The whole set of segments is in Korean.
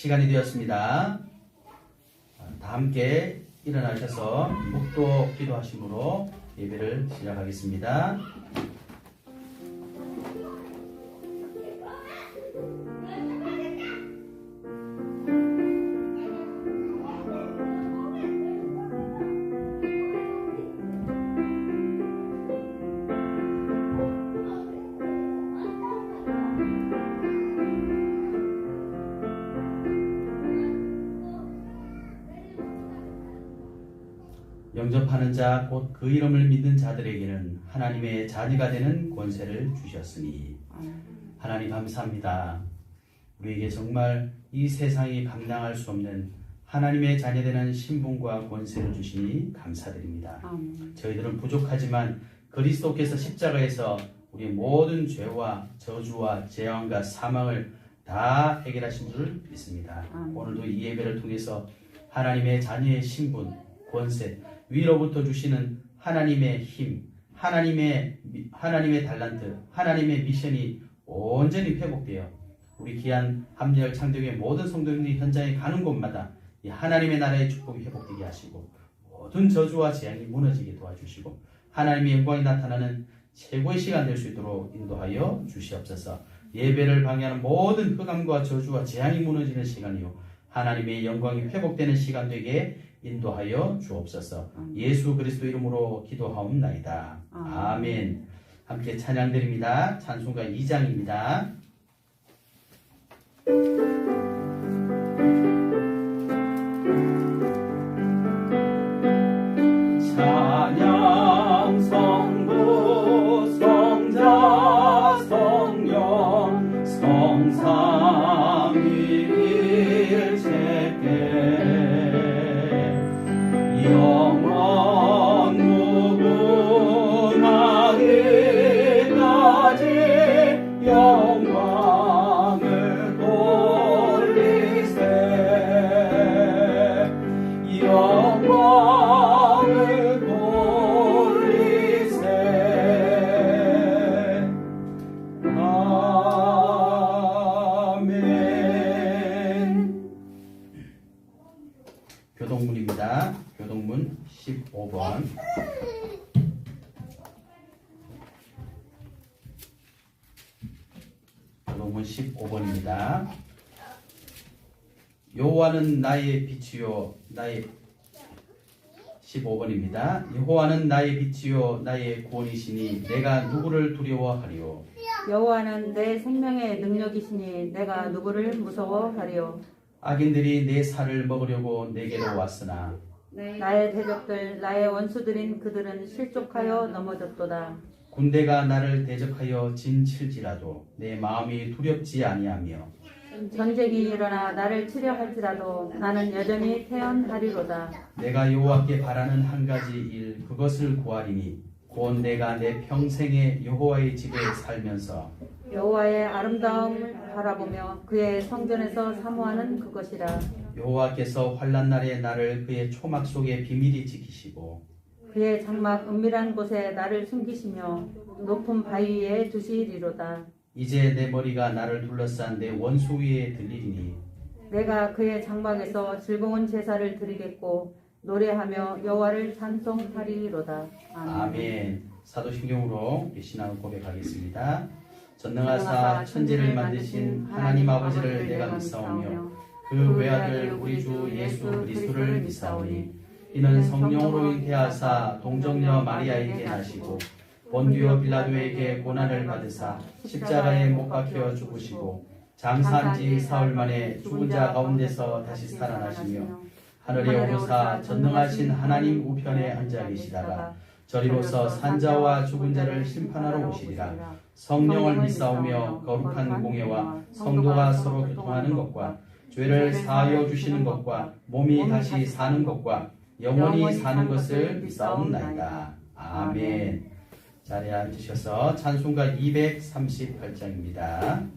시간이 되었습니다. 다 함께 일어나셔서 묵도 기도하심으로 예배를 시작하겠습니다. 영접하는 자 곧 그 이름을 믿는 자들에게는 하나님의 자녀가 되는 권세를 주셨으니 하나님 감사합니다. 우리에게 정말 이 세상이 감당할 수 없는 하나님의 자녀 되는 신분과 권세를 주시니 감사드립니다. 저희들은 부족하지만 그리스도께서 십자가에서 우리의 모든 죄와 저주와 재앙과 사망을 다 해결하신 줄 믿습니다. 오늘도 이 예배를 통해서 하나님의 자녀의 신분, 권세, 위로부터 주시는 하나님의 힘, 하나님의 달란트, 하나님의 미션이 온전히 회복되어 우리 귀한 함열 창조의 모든 성도님들이 현장에 가는 곳마다 이 하나님의 나라의 축복이 회복되게 하시고 모든 저주와 재앙이 무너지게 도와주시고 하나님의 영광이 나타나는 최고의 시간 될 수 있도록 인도하여 주시옵소서. 예배를 방해하는 모든 흑암과 저주와 재앙이 무너지는 시간이요 하나님의 영광이 회복되는 시간 되게 인도하여 주옵소서. 예수 그리스도 이름으로 기도하옵나이다. 아멘. 함께 찬양드립니다. 찬송가 2장입니다. 찬양 성부 성자 성령 성삼위일체께 영원 무궁하기까지 영광을 돌리세 영광을 돌리세 아멘. 교동문입니다. 교동문 15번. 교동문 15번입니다. 여호와는 나의 빛이요 나의 15번입니다. 여호와는 나의 빛이요 나의 구원이시니 내가 누구를 두려워하리요. 여호와는 내 생명의 능력이시니 내가 누구를 무서워하리요. 악인들이 내 살을 먹으려고 내게로 왔으나 나의 대적들 나의 원수들인 그들은 실족하여 넘어졌도다. 군대가 나를 대적하여 진칠지라도 내 마음이 두렵지 아니하며 전쟁이 일어나 나를 치려 할지라도 나는 여전히 태연하리로다. 내가 여호와께 바라는 한 가지 일 그것을 구하리니 곧 내가 내 평생에 여호와의 집에 살면서 여호와의 아름다움을 바라보며 그의 성전에서 사모하는 그것이라. 여호와께서 환난 날에 나를 그의 초막 속에 비밀히 지키시고 그의 장막 은밀한 곳에 나를 숨기시며 높은 바위 위에 두시리로다. 이제 내 머리가 나를 둘러싼 내 원수 위에 들리리니 내가 그의 장막에서 즐거운 제사를 드리겠고 노래하며 여호와를 찬송하리로다. 아멘. 사도신경으로 신앙을 고백하겠습니다. 전능하사 천지를 만드신 하나님 아버지를 내가 믿사오며 그 외아들 우리 주 예수 그리스도를 믿사오니 이는 성령으로 잉태하사 동정녀 마리아에게 나시고 본디오 빌라도에게 고난을 받으사 십자가에 못 박혀 죽으시고 장사한 지 사흘 만에 죽은 자 가운데서 다시 살아나시며 하늘에 오르사 전능하신 하나님 우편에 앉아 계시다가 저리로서 산자와 죽은 자를 심판하러 오시리라. 성령을 믿사오며 거룩한 공예와 성도가 서로 교통하는 것과 죄를 사하여 주시는 것과 몸이 다시 사는 것과 영원히 사는 것을 믿사옵나이다. 아멘. 자리에 앉으셔서 찬송가 238장입니다.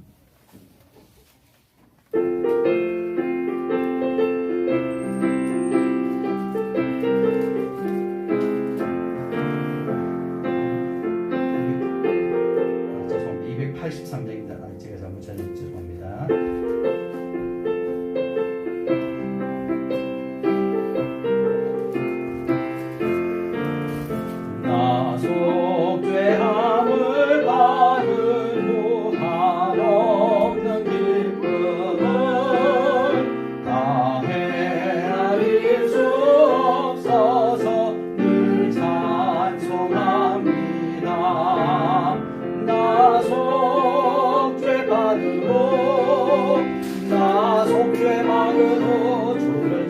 죄송합니다. 283장입니다. 제가 잘못 찾은 죄송합니다.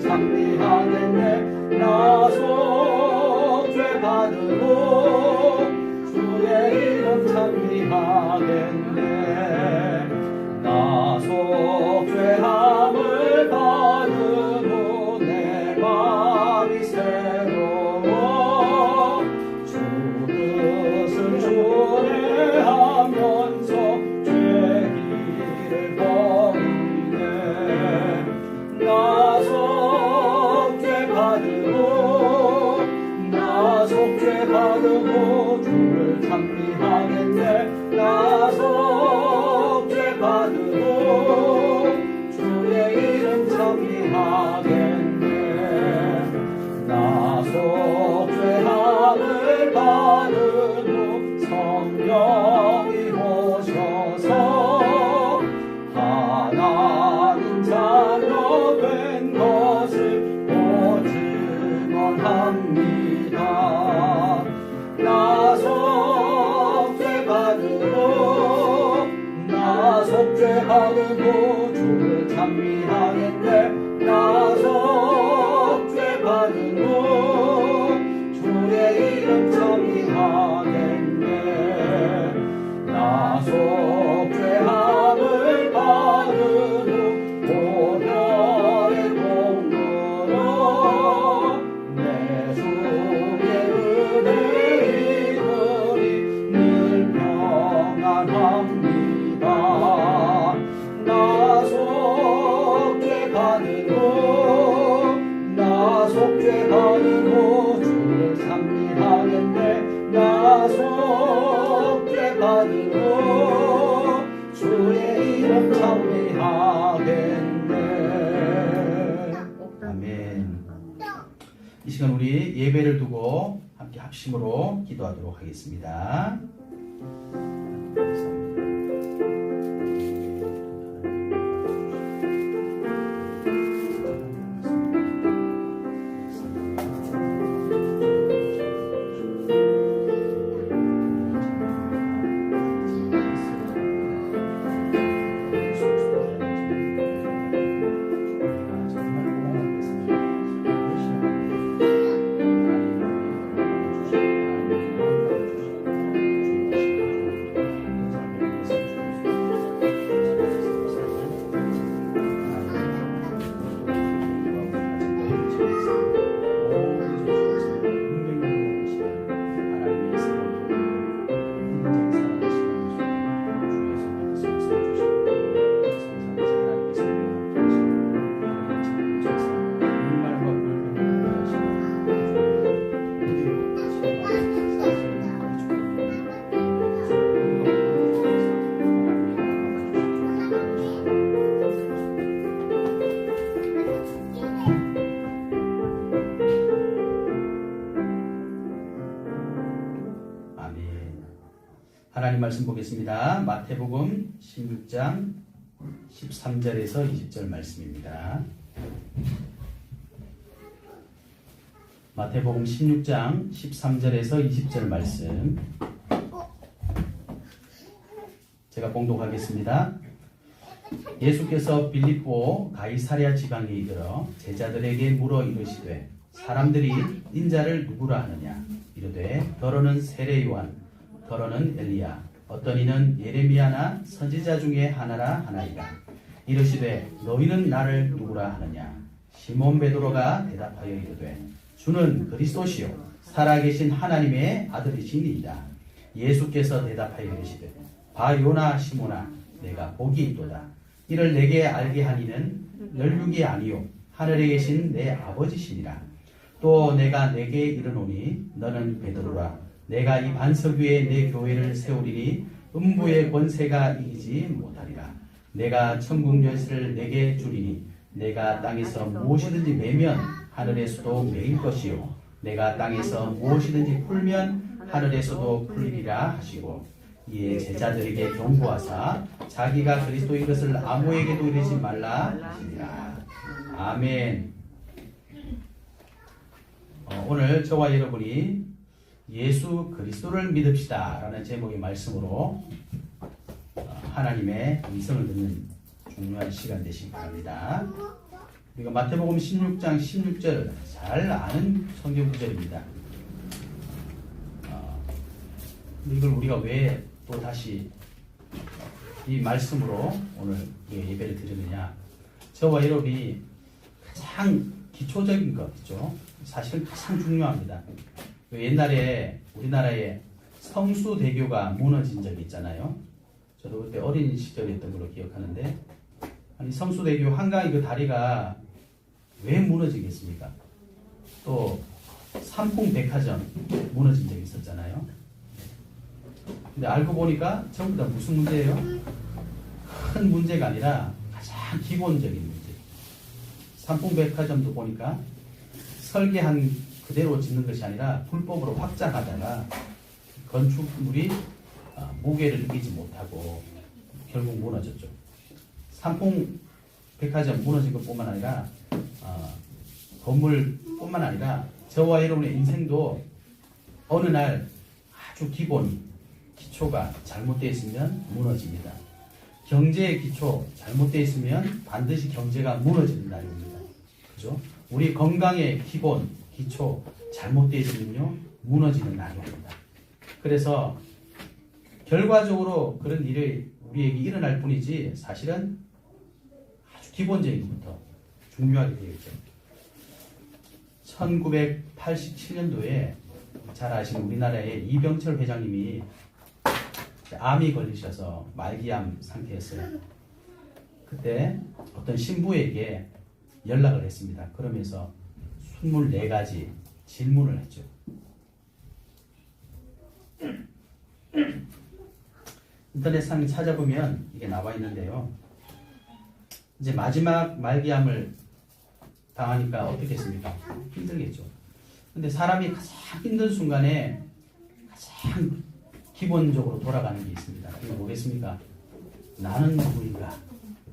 찬미하겠네. 나 속죄 받으고 주의 이름 찬미하겠네. 나 속죄함을 받으고 내 마음이 새로워 주 뜻을 준행하면서 죄기를 버리네. 나 속죄 받으고 나 속죄 받으고 주를 찬미하겠네. 나 속죄 받으고 주의 이름 찬미하겠네. 나 속죄함을 받으고 성령이 오셔서 하나님 자녀 된 것을 증언합니다. 나 속죄 받으고 나 속죄 받으고 주를 찬미하겠네. 나 속죄 받으고 주의 이름 찬미하겠네. 나 속죄함을 받으고 보혈의 공로로 내 주의 은혜 이들이 늘 평안합니다. 나 속죄 받으고 나 속죄 받으고 주를 찬미하겠네. 나 속죄 받으고 주의 이름 찬미하겠네. 아멘. 이 시간 우리 예배를 두고 함께 합심으로 기도하도록 하겠습니다. 하나님 말씀 보겠습니다. 마태복음 16장 13절에서 20절 말씀입니다. 마태복음 16장 13절에서 20절 말씀 제가 봉독하겠습니다. 예수께서 빌립보 가이사랴 지방에 이르러 제자들에게 물어 이르시되 사람들이 인자를 누구라 하느냐 이르되 더러는 세례 요한 더러는 엘리야 어떤 이는 예레미야나 선지자 중에 하나라 하나이다. 이르시되 너희는 나를 누구라 하느냐 시몬 베드로가 대답하여 이르되 주는 그리스도시요 살아계신 하나님의 아들이시니이다. 예수께서 대답하여 이르시되 바 요나 시몬아 내가 복이 있도다. 이를 내게 알게 하니는 널육이 아니요 하늘에 계신 내 아버지시니라. 또 내가 내게 이르노니 너는 베드로라. 내가 이 반석 위에 내 교회를 세우리니 음부의 권세가 이기지 못하리라. 내가 천국 열쇠를 내게 주리니 내가 땅에서 무엇이든지 매면 하늘에서도 매일 것이요 내가 땅에서 무엇이든지 풀면 하늘에서도 풀리리라 하시고 이에 제자들에게 경고하사 자기가 그리스도인 것을 아무에게도 이르지 말라 하시니라. 아멘. 오늘 저와 여러분이 예수 그리스도를 믿읍시다 라는 제목의 말씀으로 하나님의 음성을 듣는 중요한 시간 되시기 바랍니다. 우리가 마태복음 16장 16절 잘 아는 성경 구절입니다. 이걸 우리가 왜 또 다시 이 말씀으로 오늘 예배를 드리느냐. 저와 여러분이 가장 기초적인 것이죠. 사실은 가장 중요합니다. 옛날에 우리나라에 성수대교가 무너진 적이 있잖아요. 저도 그때 어린 시절이었던 걸로 기억하는데, 아니 성수대교 한강의 그 다리가 왜 무너지겠습니까? 또 삼풍백화점 무너진 적이 있었잖아요. 근데 알고 보니까 전부 다 무슨 문제예요? 큰 문제가 아니라 가장 기본적인 문제. 삼풍백화점도 보니까 설계한 그대로 짓는 것이 아니라 불법으로 확장하다가 건축물이 무게를 이기지 못하고 결국 무너졌죠. 삼풍백화점 무너진 것뿐만 아니라 건물뿐만 아니라 저와 여러분의 인생도 어느 날 아주 기초가 잘못되어 있으면 무너집니다. 경제의 기초 잘못되어 있으면 반드시 경제가 무너지는 날이 옵니다. 그죠? 우리 건강의 기초 잘못되어 있으면요 무너지는 날이 옵니다. 그래서 결과적으로 그런 일이 우리에게 일어날 뿐이지 사실은 아주 기본적인 것부터 중요하게 되어 있죠. 1987년도에 잘 아시는 우리나라의 이병철 회장님이 암이 걸리셔서 말기암 상태였어요. 그때 어떤 신부에게 연락을 했습니다. 그러면서 24가지 질문을 했죠. 인터넷상에 찾아보면 이게 나와 있는데요. 이제 마지막 말기암을 당하니까 어떻겠습니까? 힘들겠죠. 근데 사람이 가장 힘든 순간에 가장 기본적으로 돌아가는 게 있습니다. 그게 뭐겠습니까? 나는 누구인가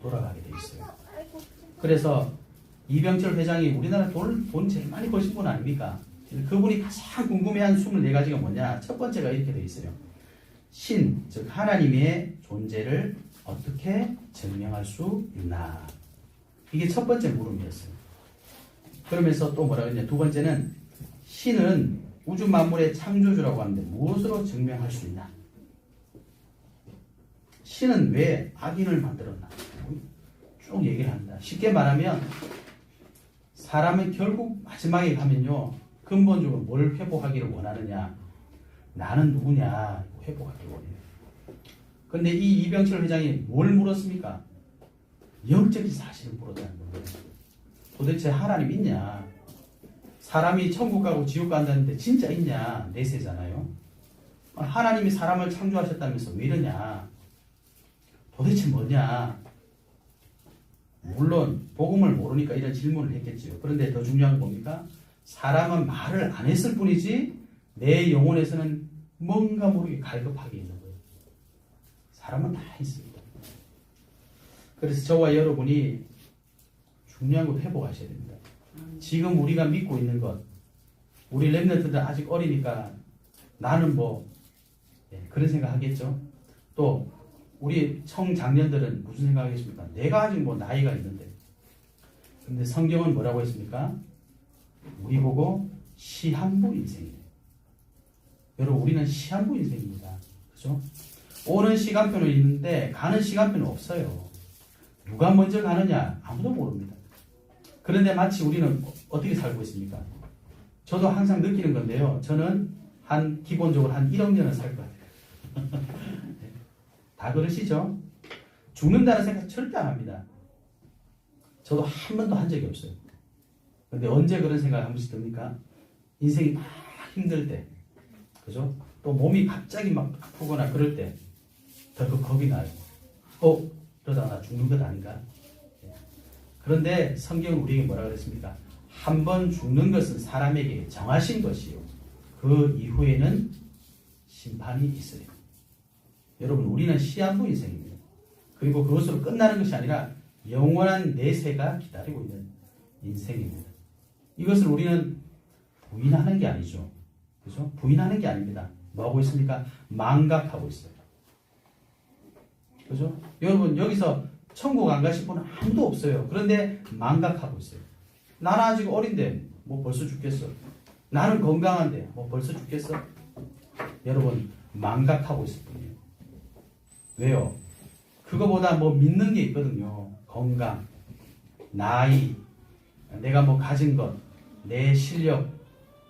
돌아가게 돼 있어요. 그래서 이병철 회장이 우리나라 돈 제일 많이 버신 분 아닙니까? 그분이 가장 궁금해한 24가지가 뭐냐? 첫 번째가 이렇게 돼 있어요. 신, 즉 하나님의 존재를 어떻게 증명할 수 있나? 이게 첫 번째 물음이었어요. 그러면서 또 뭐라고 했냐? 두 번째는 신은 우주 만물의 창조주라고 하는데 무엇으로 증명할 수 있나? 신은 왜 악인을 만들었나? 쭉 얘기를 합니다. 쉽게 말하면 사람은 결국 마지막에 가면요 근본적으로 뭘 회복하기를 원하느냐? 나는 누구냐? 회복하기를 원해요. 그런데 이 이병철 회장이 뭘 물었습니까? 영적인 사실을 물었다는 거예요. 도대체 하나님 있냐? 사람이 천국 가고 지옥 간다는데 진짜 있냐? 내세잖아요. 하나님이 사람을 창조하셨다면서 왜 이러냐? 도대체 뭐냐? 물론 복음을 모르니까 이런 질문을 했겠지요. 그런데 더 중요한 건 뭡니까? 사람은 말을 안 했을 뿐이지 내 영혼에서는 뭔가 모르게 갈급하게 있는 거예요. 사람은 다 있습니다. 그래서 저와 여러분이 중요한 걸 회복하셔야 됩니다. 지금 우리가 믿고 있는 것, 우리 렘넌트들 아직 어리니까 나는 그런 생각 하겠죠. 또 우리 청장년들은 무슨 생각하겠습니까? 내가 아직 나이가 있는데. 근데 성경은 뭐라고 했습니까? 우리 보고 시한부 인생이에요. 여러분 우리는 시한부 인생입니다. 그죠? 오는 시간표는 있는데 가는 시간표는 없어요. 누가 먼저 가느냐 아무도 모릅니다. 그런데 마치 우리는 어떻게 살고 있습니까? 저도 항상 느끼는 건데요. 저는 기본적으로 한 1억 년은 살 것 같아요. 다 그러시죠? 죽는다는 생각 절대 안 합니다. 저도 한 번도 한 적이 없어요. 근데 언제 그런 생각 한 번씩 듭니까? 인생이 막 힘들 때, 그죠? 또 몸이 갑자기 막 아프거나 그럴 때, 더 겁이 나요. 그러다 나 죽는 것 아닌가? 그런데 성경은 우리에게 뭐라 그랬습니까? 한 번 죽는 것은 사람에게 정하신 것이요. 그 이후에는 심판이 있어요. 여러분, 우리는 시한부 인생입니다. 그리고 그것으로 끝나는 것이 아니라 영원한 내세가 기다리고 있는 인생입니다. 이것을 우리는 부인하는 게 아니죠. 그죠? 부인하는 게 아닙니다. 뭐 하고 있습니까? 망각하고 있어요. 그죠? 여러분, 여기서 천국 안 가실 분은 아무도 없어요. 그런데 망각하고 있어요. 나는 아직 어린데 뭐 벌써 죽겠어. 나는 건강한데 뭐 벌써 죽겠어. 여러분 망각하고 있을 뿐이에요. 왜요? 그거보다 뭐 믿는 게 있거든요. 건강, 나이, 내가 뭐 가진 것, 내 실력,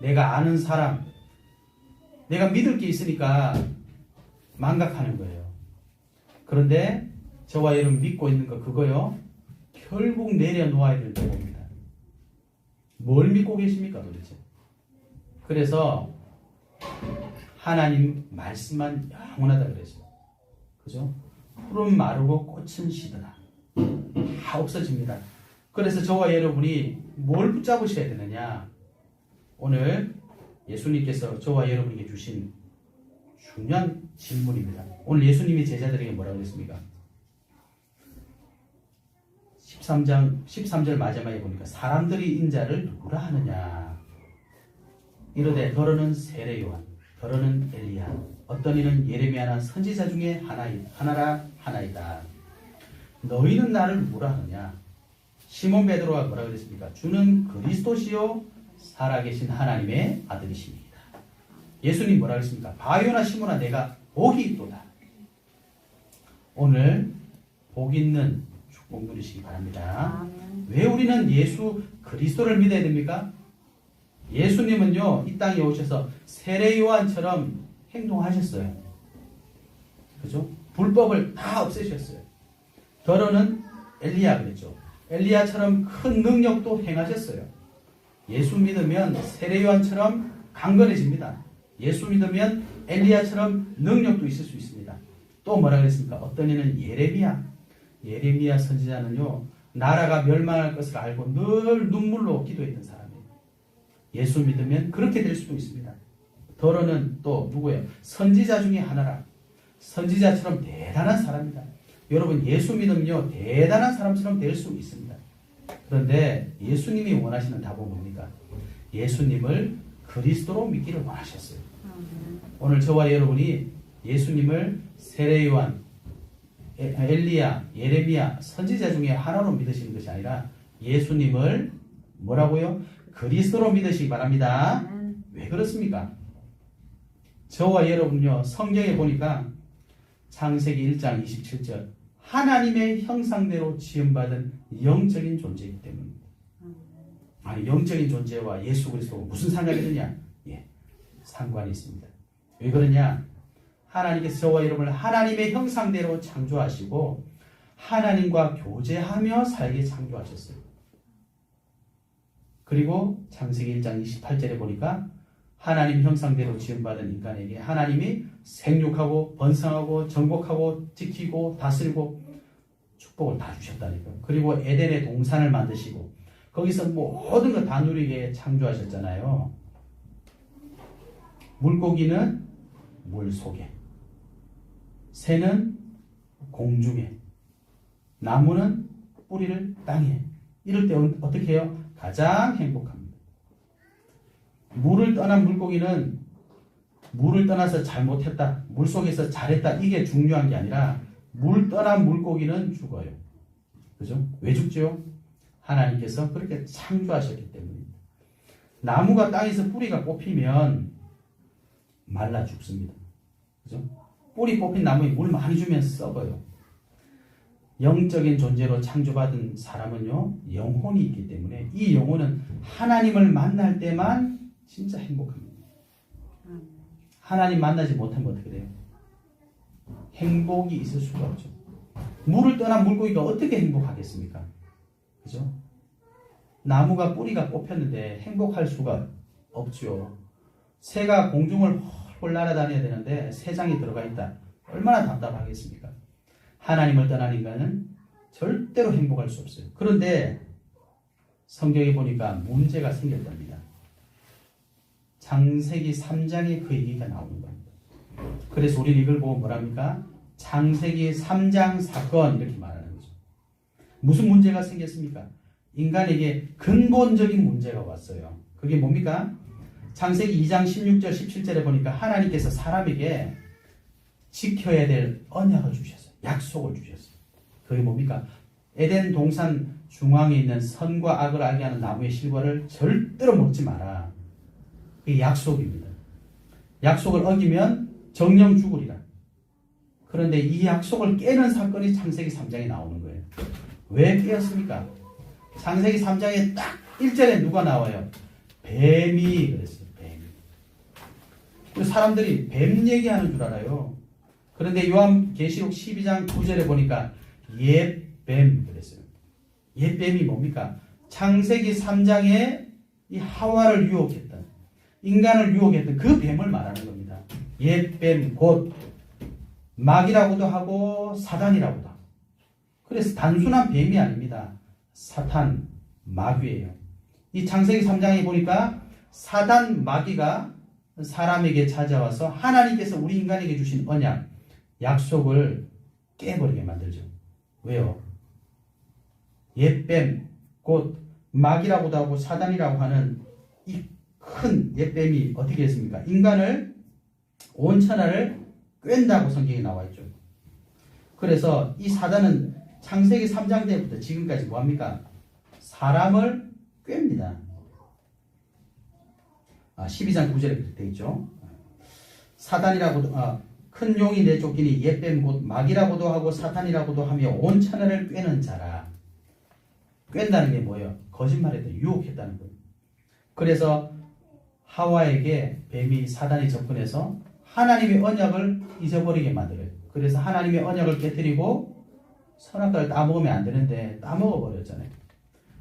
내가 아는 사람, 내가 믿을 게 있으니까 망각하는 거예요. 그런데 저와 여러분 믿고 있는 거 그거요. 결국 내려놓아야 될 때입니다. 뭘 믿고 계십니까 도대체? 그래서 하나님 말씀만 영원하다 그랬어요. 그죠? 푸른 마르고 꽃은 시드나 다 없어집니다. 그래서 저와 여러분이 뭘 붙잡으셔야 되느냐? 오늘 예수님께서 저와 여러분에게 주신 중요한 질문입니다. 오늘 예수님이 제자들에게 뭐라고 그랬습니까? 13절 마지막에 보니까 사람들이 인자를 누구라 하느냐? 이르되 더러는 세례 요한, 더러는 엘리야, 어떤 이는 예레미야나 선지자 중에 하나이다. 너희는 나를 누구라 하느냐? 시몬 베드로가 뭐라 그랬습니까? 주는 그리스도시요 살아계신 하나님의 아들이십니다. 예수님 뭐라 그랬습니까? 바요나 시몬아 내가 복이 있도다. 오늘 복 있는 축복 누리시기 바랍니다. 왜 우리는 예수 그리스도를 믿어야 됩니까? 예수님은요 이 땅에 오셔서 세례 요한처럼 행동하셨어요. 그죠? 불법을 다 없애셨어요. 더러는 엘리야 그랬죠. 엘리야처럼 큰 능력도 행하셨어요. 예수 믿으면 세례 요한처럼 강건해집니다. 예수 믿으면 엘리야처럼 능력도 있을 수 있습니다. 또 뭐라 그랬습니까? 어떤 이는 예레미야 선지자는요 나라가 멸망할 것을 알고 늘 눈물로 기도했던 사람이에요. 예수 믿으면 그렇게 될 수도 있습니다. 더러는 또 누구예요? 선지자 중에 하나라. 선지자처럼 대단한 사람이다. 여러분 예수 믿으면요 대단한 사람처럼 될 수 있습니다. 그런데 예수님이 원하시는 답은 뭡니까? 예수님을 그리스도로 믿기를 원하셨어요. 오늘 저와 여러분이 예수님을 세례 요한, 엘리야, 예레미야, 선지자 중에 하나로 믿으시는 것이 아니라 예수님을 뭐라고요? 그리스도로 믿으시기 바랍니다. 왜 그렇습니까? 저와 여러분요 성경에 보니까 창세기 1장 27절 하나님의 형상대로 지음받은 영적인 존재이기 때문입니다. 아니 영적인 존재와 예수 그리스도가 무슨 상관이 있느냐? 예, 상관이 있습니다. 왜 그러냐? 하나님께서 저와 여러분을 하나님의 형상대로 창조하시고 하나님과 교제하며 살게 창조하셨어요. 그리고 창세기 1장 28절에 보니까 하나님 형상대로 지음받은 인간에게 하나님이 생육하고 번성하고 정복하고 지키고 다스리고 축복을 다 주셨다니까요. 그리고 에덴의 동산을 만드시고 거기서 모든 거 다 누리게 창조하셨잖아요. 물고기는 물속에, 새는 공중에, 나무는 뿌리를 땅에. 이럴 때 어떻게 해요? 가장 행복합니다. 물을 떠난 물고기는 물을 떠나서 잘못했다, 물속에서 잘했다 이게 중요한 게 아니라 물 떠난 물고기는 죽어요. 그죠? 왜 죽죠? 하나님께서 그렇게 창조하셨기 때문입니다. 나무가 땅에서 뿌리가 뽑히면 말라 죽습니다. 그죠? 뿌리 뽑힌 나무에 물 많이 주면 썩어요. 영적인 존재로 창조받은 사람은요 영혼이 있기 때문에 이 영혼은 하나님을 만날 때만 진짜 행복합니다. 하나님 만나지 못하면 어떻게 돼요? 행복이 있을 수가 없죠. 물을 떠난 물고기가 어떻게 행복하겠습니까? 그죠? 나무가 뿌리가 뽑혔는데 행복할 수가 없죠. 새가 공중을 홀홀 날아다녀야 되는데 새장이 들어가 있다. 얼마나 답답하겠습니까? 하나님을 떠난 인간은 절대로 행복할 수 없어요. 그런데 성경에 보니까 문제가 생겼답니다. 창세기 3장에 그 얘기가 나오는 겁니다. 그래서 우리는 이걸 보고 뭐랍니까? 창세기 3장 사건 이렇게 말하는 거죠. 무슨 문제가 생겼습니까? 인간에게 근본적인 문제가 왔어요. 그게 뭡니까? 창세기 2장 16절 17절에 보니까 하나님께서 사람에게 지켜야 될 언약을 주셨어요. 약속을 주셨어요. 그게 뭡니까? 에덴 동산 중앙에 있는 선과 악을 알게 하는 나무의 실과를 절대로 먹지 마라. 이게 약속입니다. 약속을 어기면 정령 죽으리라. 그런데 이 약속을 깨는 사건이 창세기 3장에 나오는 거예요. 왜 깨었습니까? 창세기 3장에 딱 1절에 누가 나와요? 뱀이 그랬어요. 뱀이. 사람들이 뱀 얘기하는 줄 알아요. 그런데 요한계시록 12장 9절에 보니까 옛뱀 그랬어요. 옛뱀이 뭡니까? 창세기 3장에 이 하와를 유혹했던, 인간을 유혹했던 그 뱀을 말하는 겁니다. 옛뱀 곧 마귀라고도 하고 사단이라고도 하고. 그래서 단순한 뱀이 아닙니다. 사탄, 마귀예요. 이 창세기 3장에 보니까 사단, 마귀가 사람에게 찾아와서 하나님께서 우리 인간에게 주신 언약, 약속을 깨버리게 만들죠. 왜요? 옛뱀, 곧 마귀라고도 하고 사단이라고 하는 이 큰 옛뱀이 어떻게 했습니까? 인간을, 온 천하를 꿰다고 성경에 나와 있죠. 그래서 이 사단은 창세기 3장 때부터 지금까지 뭐합니까? 사람을 꿰입니다. 12장 9절에 그렇게 되어 있죠. 사단이라고도, 큰 용이 내쫓기니 옛뱀 곧 마귀라고도 하고 사탄이라고도 하며 온 천하를 꿰는 자라. 꿰다는 게 뭐예요? 거짓말에도 유혹했다는 거예요. 그래서 하와에게 뱀이, 사단이 접근해서 하나님의 언약을 잊어버리게 만들어요. 그래서 하나님의 언약을 깨뜨리고 선악과를 따먹으면 안 되는데 따먹어버렸잖아요.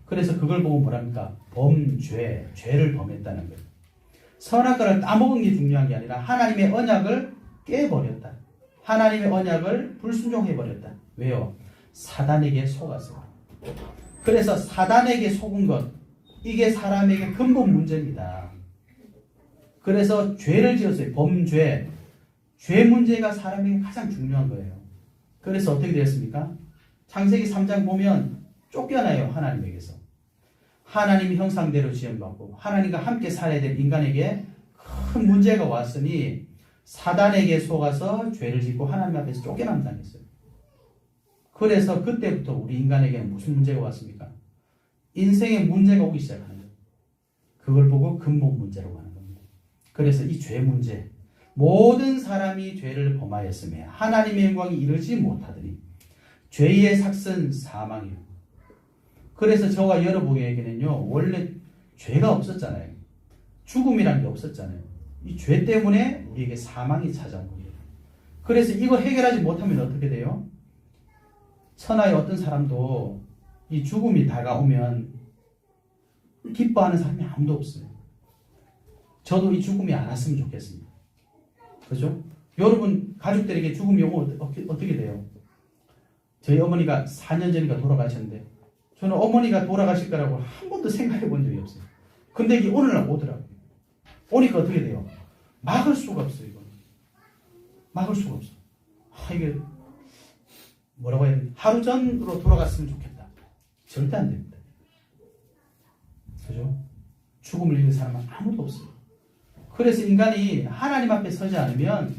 그래서 그걸 보고 뭐랍니까? 범죄, 죄를 범했다는 거예요. 선악과를 따먹은 게 중요한 게 아니라 하나님의 언약을 깨버렸다. 하나님의 언약을 불순종해버렸다. 왜요? 사단에게 속았어요. 그래서 사단에게 속은 것, 이게 사람에게 근본 문제입니다. 그래서 죄를 지었어요. 범죄. 죄 문제가 사람에게 가장 중요한 거예요. 그래서 어떻게 되었습니까? 창세기 3장 보면 쫓겨나요. 하나님에게서. 하나님 형상대로 지음받고 하나님과 함께 살아야 될 인간에게 큰 문제가 왔으니 사단에게 속아서 죄를 짓고 하나님 앞에서 쫓겨남 당했어요. 그래서 그때부터 우리 인간에게는 무슨 문제가 왔습니까? 인생에 문제가 오기 시작하는 거예요. 그걸 보고 근본 문제라고 하는 겁니다. 그래서 이 죄 문제, 모든 사람이 죄를 범하였으며 하나님의 영광이 이르지 못하더니 죄의 삭은 사망이요. 그래서 저와 여러분에게는요, 원래 죄가 없었잖아요. 죽음이라는 게 없었잖아요. 이 죄 때문에 우리에게 사망이 찾아온 거예요. 그래서 이거 해결하지 못하면 어떻게 돼요? 천하의 어떤 사람도 이 죽음이 다가오면 기뻐하는 사람이 아무도 없어요. 저도 이 죽음이 안 왔으면 좋겠습니다. 그죠? 여러분 가족들에게 죽음이 오면 어떻게 돼요? 저희 어머니가 4년 전인가 돌아가셨는데 저는 어머니가 돌아가실 거라고 한 번도 생각해 본 적이 없어요. 근데 이게 오늘날 오더라고요. 오니까 어떻게 돼요? 막을 수가 없어요. 이건. 막을 수가 없어. 이게 뭐라고 해야 되나? 하루 전으로 돌아갔으면 좋겠다. 절대 안 됩니다. 그죠? 죽음을 잃는 사람은 아무도 없어요. 그래서 인간이 하나님 앞에 서지 않으면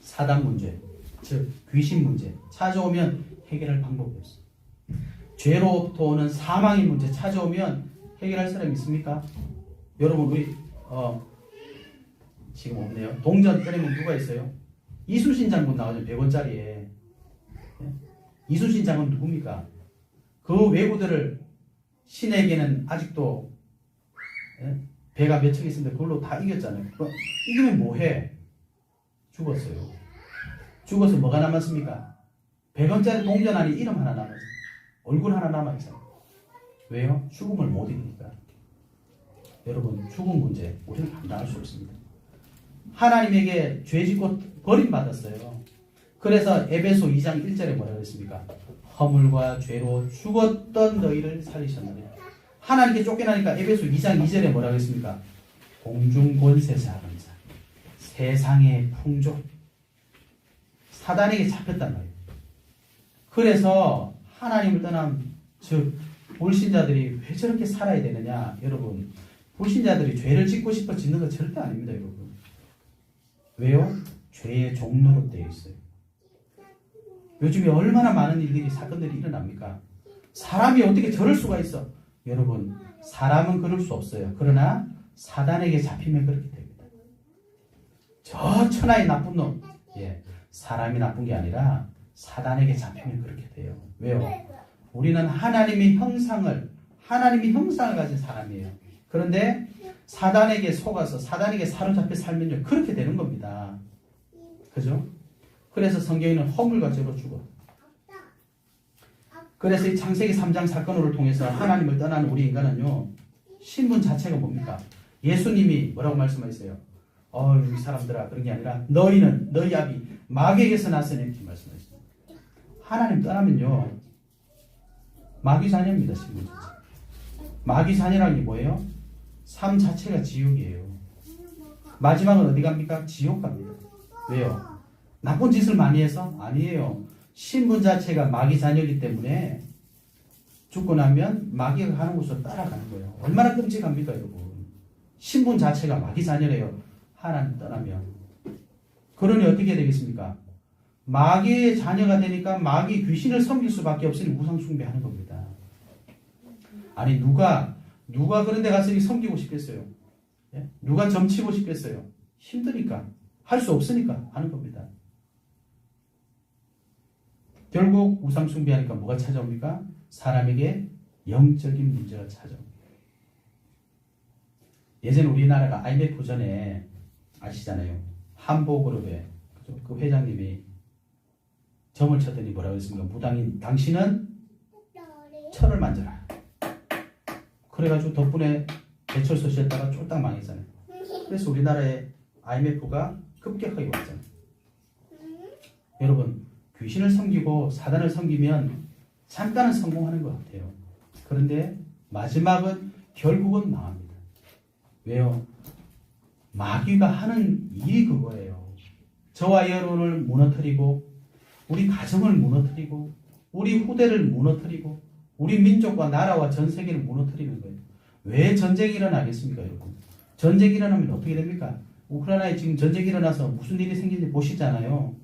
사단 문제, 즉 귀신 문제 찾아오면 해결할 방법이 없어요. 죄로부터 오는 사망의 문제 찾아오면 해결할 사람이 있습니까? 여러분 우리 지금 없네요. 동전 때리면 누가 있어요? 이순신 장군 나오죠. 100원짜리에. 이순신 장군 누굽니까? 그 왜구들을 신에게는 아직도 배가 몇 척 있는데 그걸로 다 이겼잖아요. 이기면 뭐해? 죽었어요. 죽어서 뭐가 남았습니까? 100원짜리 동전 안에 이름 하나 남았어요. 얼굴 하나 남아있어요. 왜요? 죽음을 못 이기니까. 여러분 죽음 문제 우리는 감당할 수 없습니다. 하나님에게 죄 짓고 버림받았어요. 그래서 에베소 2장 1절에 뭐라고 했습니까? 허물과 죄로 죽었던 너희를 살리셨느냐. 하나님께 쫓겨나니까 에베소 2장 2절에 뭐라고 했습니까? 공중 권세자 하면서 세상의 풍조 사단에게 잡혔단 말이에요. 그래서 하나님을 떠난 즉 불신자들이 왜 저렇게 살아야 되느냐. 여러분 불신자들이 죄를 짓고 싶어 짓는 거 절대 아닙니다. 여러분 왜요? 죄의 종로로 되어 있어요. 요즘에 얼마나 많은 일들이 사건들이 일어납니까? 사람이 어떻게 저럴 수가 있어? 여러분, 사람은 그럴 수 없어요. 그러나 사단에게 잡히면 그렇게 됩니다. 저 천하의 나쁜 놈, 예, 사람이 나쁜 게 아니라 사단에게 잡히면 그렇게 돼요. 왜요? 우리는 하나님의 형상을 가진 사람이에요. 그런데 사단에게 속아서 사단에게 사로잡혀 살면요, 그렇게 되는 겁니다. 그죠? 그래서 성경에는 허물과 죄로 죽어. 그래서 이 창세기 3장 사건을 통해서 하나님을 떠나는 우리 인간은요, 신분 자체가 뭡니까? 예수님이 뭐라고 말씀하셨어요? 이 사람들아, 그런 게 아니라 너희는 너희 아비 마귀에게서 났으니 이렇게 말씀하셨어요. 하나님 떠나면요, 마귀 자녀입니다. 신분 자체. 마귀 자녀라는 게 뭐예요? 삶 자체가 지옥이에요. 마지막은 어디 갑니까? 지옥 갑니다. 왜요? 나쁜 짓을 많이 해서? 아니에요. 신분 자체가 마귀 자녀이기 때문에 죽고 나면 마귀가 가는 곳으로 따라가는 거예요. 얼마나 끔찍합니까, 여러분? 신분 자체가 마귀 자녀래요. 하나님 떠나면. 그러니 어떻게 되겠습니까? 마귀의 자녀가 되니까 마귀 귀신을 섬길 수밖에 없으니 우상 숭배하는 겁니다. 아니, 누가 그런 데 가서 섬기고 싶겠어요? 예? 누가 점치고 싶겠어요? 힘드니까. 할 수 없으니까 하는 겁니다. 결국 우상 숭배하니까 뭐가 찾아옵니까? 사람에게 영적인 문제가 찾아옵니다. 예전에 우리나라가 IMF 전에 아시잖아요. 한보그룹의 그 회장님이 점을 쳤더니 뭐라고 했습니까? 무당인 당신은 철을 만져라. 그래가지고 덕분에 대철소 쉬었다가 쫄딱 망했잖아요. 그래서 우리나라에 IMF가 급격하게 왔잖아요. 여러분, 귀신을 섬기고 사단을 섬기면 잠깐은 성공하는 것 같아요. 그런데 마지막은 결국은 망합니다. 왜요? 마귀가 하는 일이 그거예요. 저와 여러분을 무너뜨리고 우리 가정을 무너뜨리고 우리 후대를 무너뜨리고 우리 민족과 나라와 전 세계를 무너뜨리는 거예요. 왜 전쟁이 일어나겠습니까, 여러분? 전쟁이 일어나면 어떻게 됩니까? 우크라이나에 지금 전쟁이 일어나서 무슨 일이 생긴지 보시잖아요.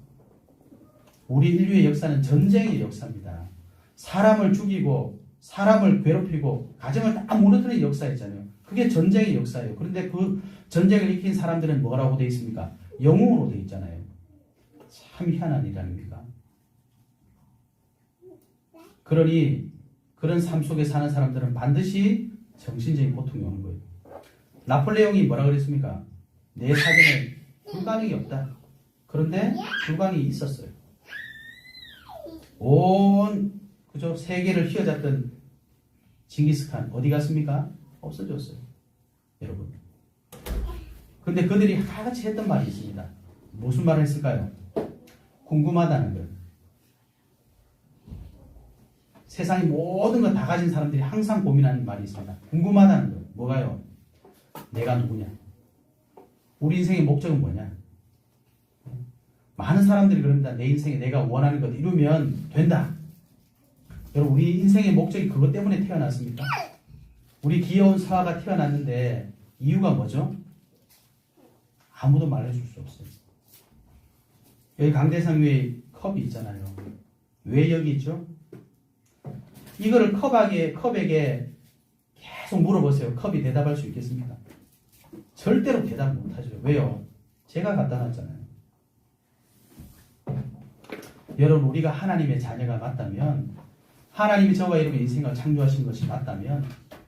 우리 인류의 역사는 전쟁의 역사입니다. 사람을 죽이고 사람을 괴롭히고 가정을 다 무너뜨리는 역사였잖아요. 그게 전쟁의 역사예요. 그런데 그 전쟁을 일으킨 사람들은 뭐라고 되어 있습니까? 영웅으로 되어 있잖아요. 참 희한한 일 아닙니까? 그러니 그런 삶 속에 사는 사람들은 반드시 정신적인 고통이 오는 거예요. 나폴레옹이 뭐라 그랬습니까? 내 사전에 불가능이 없다. 그런데 불가능이 있었어요. 온 그죠? 세계를 휘어잡던 징기스칸 어디 갔습니까? 없어졌어요. 여러분. 근데 그들이 하나같이 했던 말이 있습니다. 무슨 말을 했을까요? 궁금하다는 것. 세상의 모든 걸 다 가진 사람들이 항상 고민하는 말이 있습니다. 궁금하다는 것. 뭐가요? 내가 누구냐? 우리 인생의 목적은 뭐냐? 많은 사람들이 그럽니다. 내 인생에 내가 원하는 것 이루면 된다. 여러분, 우리 인생의 목적이 그것 때문에 태어났습니까? 우리 귀여운 사화가 태어났는데 이유가 뭐죠? 아무도 말해줄 수 없어요. 여기 강대상 위에 컵이 있잖아요. 왜 여기 있죠? 이거를 컵에게 계속 물어보세요. 컵이 대답할 수 있겠습니까? 절대로 대답 못하죠. 왜요? 제가 갖다 놨잖아요. 여러분, 우리가 하나님의 자녀가 맞다면, 하나님이 저와 여러분의 인생을 창조하신 것이 맞다면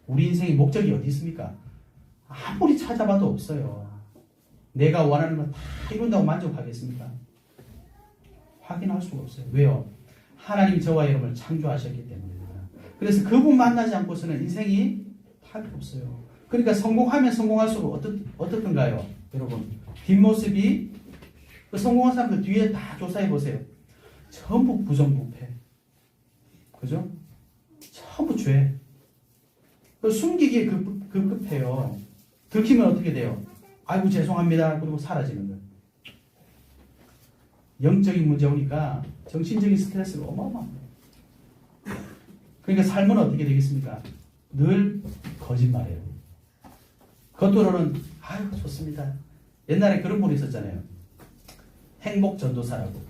우리 인생의 목적이 어디 있습니까? 아무리 찾아봐도 없어요. 내가 원하는 거 다 이룬다고 만족하겠습니까? 확인할 수가 없어요. 왜요? 하나님이 저와 여러분을 창조하셨기 때문입니다. 그래서 그분 만나지 않고서는 인생이 답이 없어요. 그러니까 성공하면 성공할수록 어떻던가요? 여러분, 뒷모습이 그 성공한 사람들 뒤에 다 조사해 보세요. 전부 부정부패. 그죠? 전부 죄. 숨기기에 급급해요. 들키면 어떻게 돼요? 아이고 죄송합니다. 그리고 사라지는 거예요. 영적인 문제 오니까 정신적인 스트레스가 어마어마합니다. 그러니까 삶은 어떻게 되겠습니까? 늘 거짓말이에요. 겉으로는 아유 좋습니다. 옛날에 그런 분이 있었잖아요. 행복 전도사라고.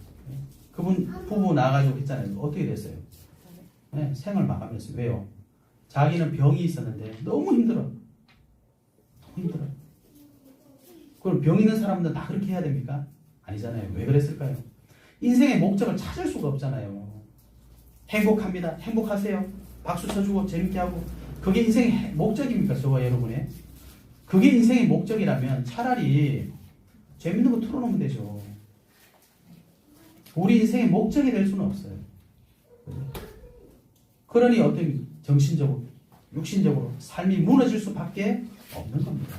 그분 부부 나가지고 했잖아요. 어떻게 됐어요? 네, 생을 마감했어요. 왜요? 자기는 병이 있었는데 너무 힘들어. 너무 힘들어. 그럼 병 있는 사람들은 다 그렇게 해야 됩니까? 아니잖아요. 왜 그랬을까요? 인생의 목적을 찾을 수가 없잖아요. 행복합니다. 행복하세요. 박수 쳐주고 재밌게 하고. 그게 인생의 목적입니까? 저와 여러분의? 그게 인생의 목적이라면 차라리 재밌는 거 틀어놓으면 되죠. 우리 인생의 목적이 될 수는 없어요. 그러니 어떤 정신적으로, 육신적으로 삶이 무너질 수밖에 없는 겁니다.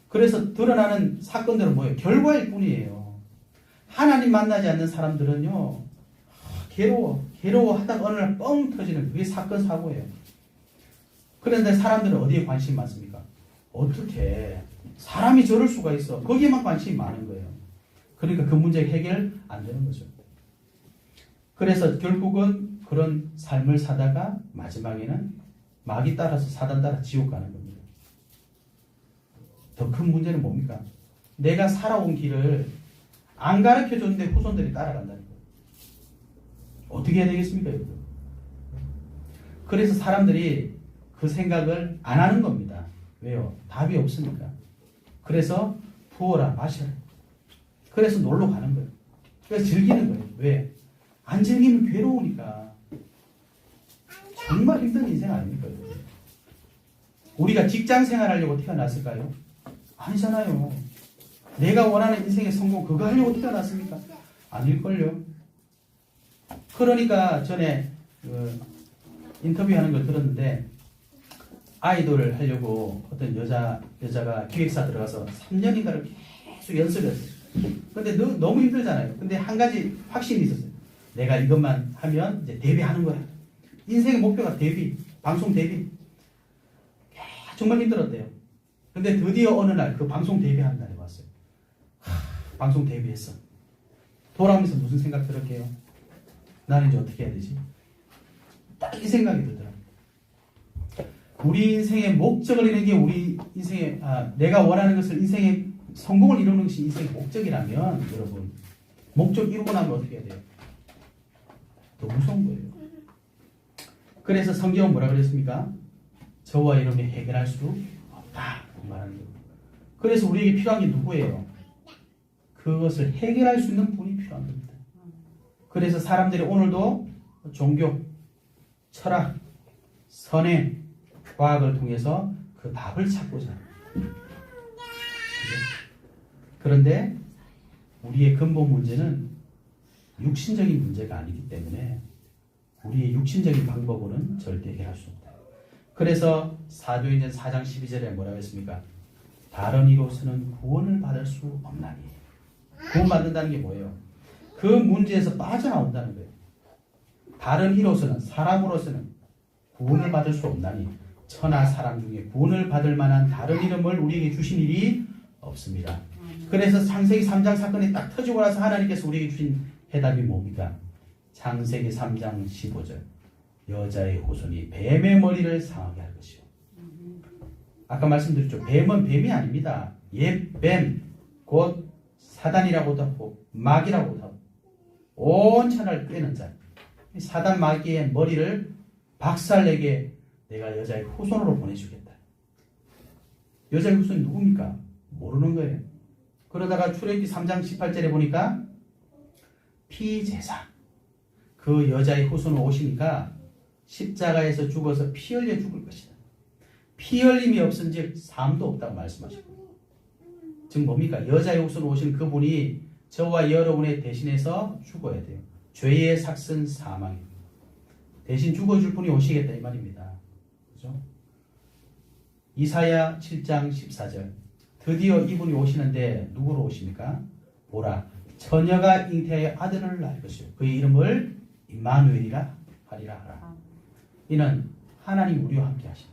그래서 드러나는 사건들은 뭐예요? 결과일 뿐이에요. 하나님 만나지 않는 사람들은요, 괴로워하다가 어느 날 뻥 터지는 그게 사건, 사고예요. 그런데 사람들은 어디에 관심이 많습니까? 어떻게 사람이 저럴 수가 있어? 거기에만 관심이 많은 거예요. 그러니까 그 문제 해결 안 되는 거죠. 그래서 결국은 그런 삶을 사다가 마지막에는 마귀 따라서 사단 따라 지옥 가는 겁니다. 더 큰 문제는 뭡니까? 내가 살아온 길을 안 가르쳐 줬는데 후손들이 따라간다는 거예요. 어떻게 해야 되겠습니까, 여러분? 그래서 사람들이 그 생각을 안 하는 겁니다. 왜요? 답이 없으니까. 그래서 부어라, 마셔라. 그래서 놀러 가는 거예요. 그래서 즐기는 거예요. 왜? 안 즐기면 괴로우니까. 정말 힘든 인생 아닙니까? 우리가 직장 생활하려고 태어났을까요? 아니잖아요. 내가 원하는 인생의 성공 그거 하려고 태어났습니까? 아닐걸요. 그러니까 전에 인터뷰하는 걸 들었는데 아이돌을 하려고 어떤 여자가 기획사 들어가서 3년인가를 계속 연습을 했어요. 근데 너무 힘들잖아요. 근데 한 가지 확신이 있었어요. 내가 이것만 하면 이제 데뷔하는 거야. 인생의 목표가 데뷔, 방송 데뷔. 정말 힘들었대요. 근데 드디어 어느 날 그 방송 데뷔하는 날이 왔어요. 방송 데뷔했어. 돌아오면서 무슨 생각 들었게요? 나는 이제 어떻게 해야 되지? 딱 이 생각이 들더라고요. 우리 인생의 목적을 이루는 게 우리 인생의 내가 원하는 것을 인생의 성공을 이루는 것이 인생의 목적이라면 여러분 목적 이루고 나면 어떻게 해야 돼요? 더 무서운 거예요. 그래서 성경은 뭐라 그랬습니까? 저와 여러분이 해결할 수 없다 말하는 거예요. 그래서 우리에게 필요한 게 누구예요? 그것을 해결할 수 있는 분이 필요한 겁니다. 그래서 사람들이 오늘도 종교, 철학, 선행, 과학을 통해서 그 답을 찾고자 합니다. 그런데 우리의 근본 문제는 육신적인 문제가 아니기 때문에 우리의 육신적인 방법으로는 절대 해결할 수 없다. 그래서 사도행전 4장 12절에 뭐라고 했습니까? 다른 이로서는 구원을 받을 수 없나니. 구원받는다는 게 뭐예요? 그 문제에서 빠져나온다는 거예요. 다른 이로서는, 사람으로서는 구원을 받을 수 없나니 천하 사람 중에 구원을 받을 만한 다른 이름을 우리에게 주신 일이 없습니다. 그래서 창세기 3장 사건이 딱 터지고 나서 하나님께서 우리에게 주신 해답이 뭡니까? 창세기 3장 15절 여자의 후손이 뱀의 머리를 상하게 할 것이요. 아까 말씀드렸죠. 뱀은 뱀이 아닙니다. 옛 뱀, 곧 사단이라고도 하고 마귀라고도 하고 온 천하를 꿰는 자. 사단 마귀의 머리를 박살내게 내가 여자의 후손으로 보내주겠다. 여자의 후손이 누굽니까? 모르는 거예요. 그러다가 출애굽기 3장 18절에 보니까 피제사 그 여자의 후손으로 오시니까 십자가에서 죽어서 피 흘려 죽을 것이다. 피 흘림이 없은즉 삶도 없다고 말씀하시고 즉 뭡니까? 여자의 후손으로 오신 그분이 저와 여러분의 대신해서 죽어야 돼요. 죄의 삭슨 사망입니다. 대신 죽어줄 분이 오시겠다 이 말입니다. 그죠? 이사야 7장 14절 드디어 이분이 오시는데 누구로 오십니까? 보라 처녀가 잉태하여 아들을 낳을 것이요 그의 이름을 임마누엘이라 하리라 하라. 이는 하나님 우리와 함께 하신다.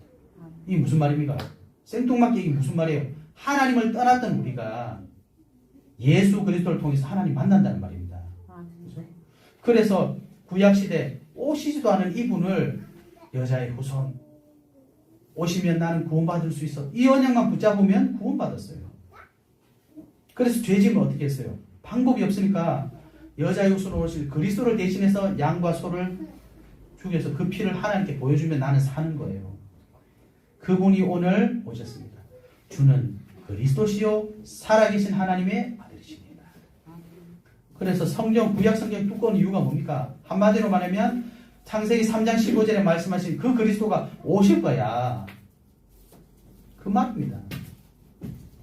이게 무슨 말입니까? 생뚱맞게 이게 무슨 말이에요? 하나님을 떠났던 우리가 예수 그리스도를 통해서 하나님 만난다는 말입니다. 그렇죠? 그래서 구약시대 오시지도 않은 이분을 여자의 후손 오시면 나는 구원받을 수 있어. 이 언약만 붙잡으면 구원받았어요. 그래서 죄짐을 어떻게 했어요? 방법이 없으니까 여자 육수로 오실 그리스도를 대신해서 양과 소를 죽여서 그 피를 하나님께 보여주면 나는 사는 거예요. 그분이 오늘 오셨습니다. 주는 그리스도시요 살아계신 하나님의 아들이십니다. 그래서 성경, 구약 성경 두꺼운 이유가 뭡니까? 한마디로 말하면 창세기 3장 15절에 말씀하신 그 그리스도가 오실 거야. 그 말입니다.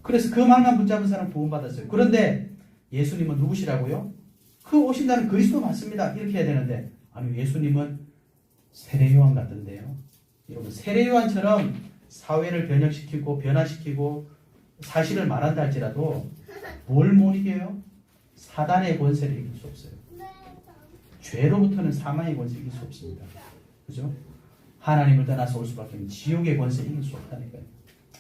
그래서 그 말만 붙잡은 사람 구원받았어요. 그런데 예수님은 누구시라고요? 그 오신다는 그리스도 맞습니다. 이렇게 해야 되는데 아니 예수님은 세례요한 같던데요. 여러분 세례요한처럼 사회를 변혁시키고 변화시키고 사실을 말한다 할지라도 뭘 못 이겨요? 사단의 권세를 이길 수 없어요. 죄로부터는 사망의 권세 이길 수 없습니다. 그죠? 하나님을 떠나서 올 수밖에 없는 지옥의 권세 이길 수 없다니까요.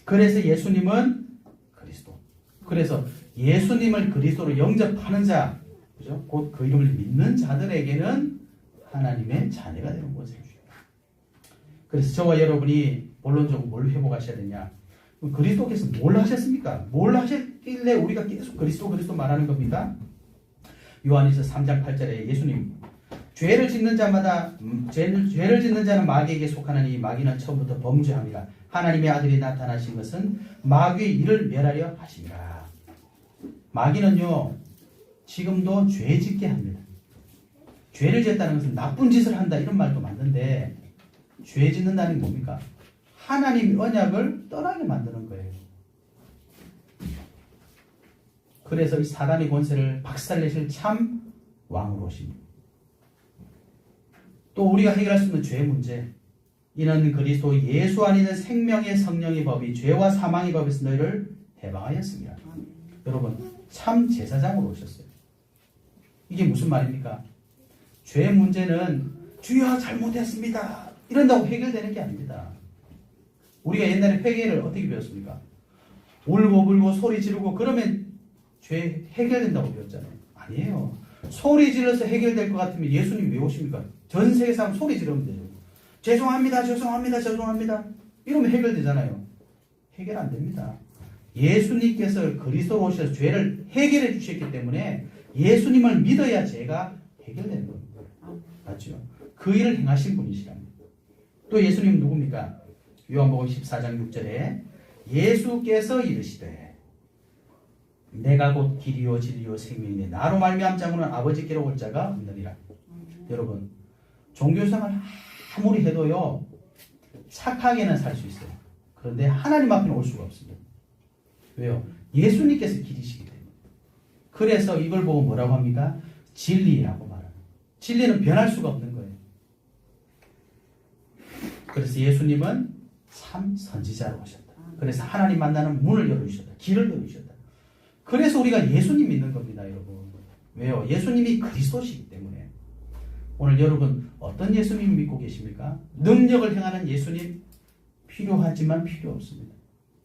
그래서 예수님은 그리스도. 그래서 예수님을 그리스도로 영접하는 자, 그죠? 곧 그 이름을 믿는 자들에게는 하나님의 자녀가 되는 권세를 주죠. 그래서 저와 여러분이 본론적으로 뭘 회복하셔야 되냐? 그리스도께서 뭘 하셨습니까? 뭘 하셨길래 우리가 계속 그리스도 말하는 겁니까? 요한일서 3장 8절에 예수님 죄를 짓는 자는 마귀에게 속하나니 마귀는 처음부터 범죄함이라 하나님의 아들이 나타나신 것은 마귀의 일을 멸하려 하심이라. 마귀는요 지금도 죄 짓게 합니다. 죄를 짓다는 것은 나쁜 짓을 한다 이런 말도 맞는데 죄 짓는다는 게 뭡니까? 하나님 언약을 떠나게 만드는 거예요. 그래서 이 사단의 권세를 박살내실 참 왕으로 오십니다. 또 우리가 해결할 수 있는 죄 문제, 이는 그리스도 예수 안에는 생명의 성령의 법이 죄와 사망의 법에서 너희를 해방하였습니다. 여러분 참 제사장으로 오셨어요. 이게 무슨 말입니까? 죄 문제는 주여 잘못했습니다 이런다고 해결되는 게 아닙니다. 우리가 옛날에 회개를 어떻게 배웠습니까? 울고 불고 소리 지르고 그러면 죄 해결된다고 배웠잖아요. 아니에요. 소리 질러서 해결될 것 같으면 예수님 왜 오십니까? 전 세계 사람 소리 지르면 되죠. 죄송합니다. 이러면 해결되잖아요. 해결 안 됩니다. 예수님께서 그리스도로 오셔서 죄를 해결해 주셨기 때문에 예수님을 믿어야 죄가 해결되는 겁니다. 맞죠? 그 일을 행하신 분이시랍니다. 또 예수님은 누굽니까? 요한복음 14장 6절에 예수께서 이르시되 내가 곧 길이요 진리요 생명이니 나로 말미암지 않고는 아버지께로 올 자가 없느니라. 여러분 종교생활 아무리 해도요 착하게는 살 수 있어요. 그런데 하나님 앞에는 올 수가 없습니다. 왜요? 예수님께서 길이시기 때문에. 그래서 이걸 보고 뭐라고 합니까? 진리라고 말합니다. 진리는 변할 수가 없는 거예요. 그래서 예수님은 참 선지자로 오셨다. 그래서 하나님 만나는 문을 열어주셨다. 길을 열어주셨다. 그래서 우리가 예수님 믿는 겁니다, 여러분. 왜요? 예수님이 그리스도시기 때문에. 오늘 여러분 어떤 예수님 믿고 계십니까? 능력을 행하는 예수님 필요하지만 필요 없습니다.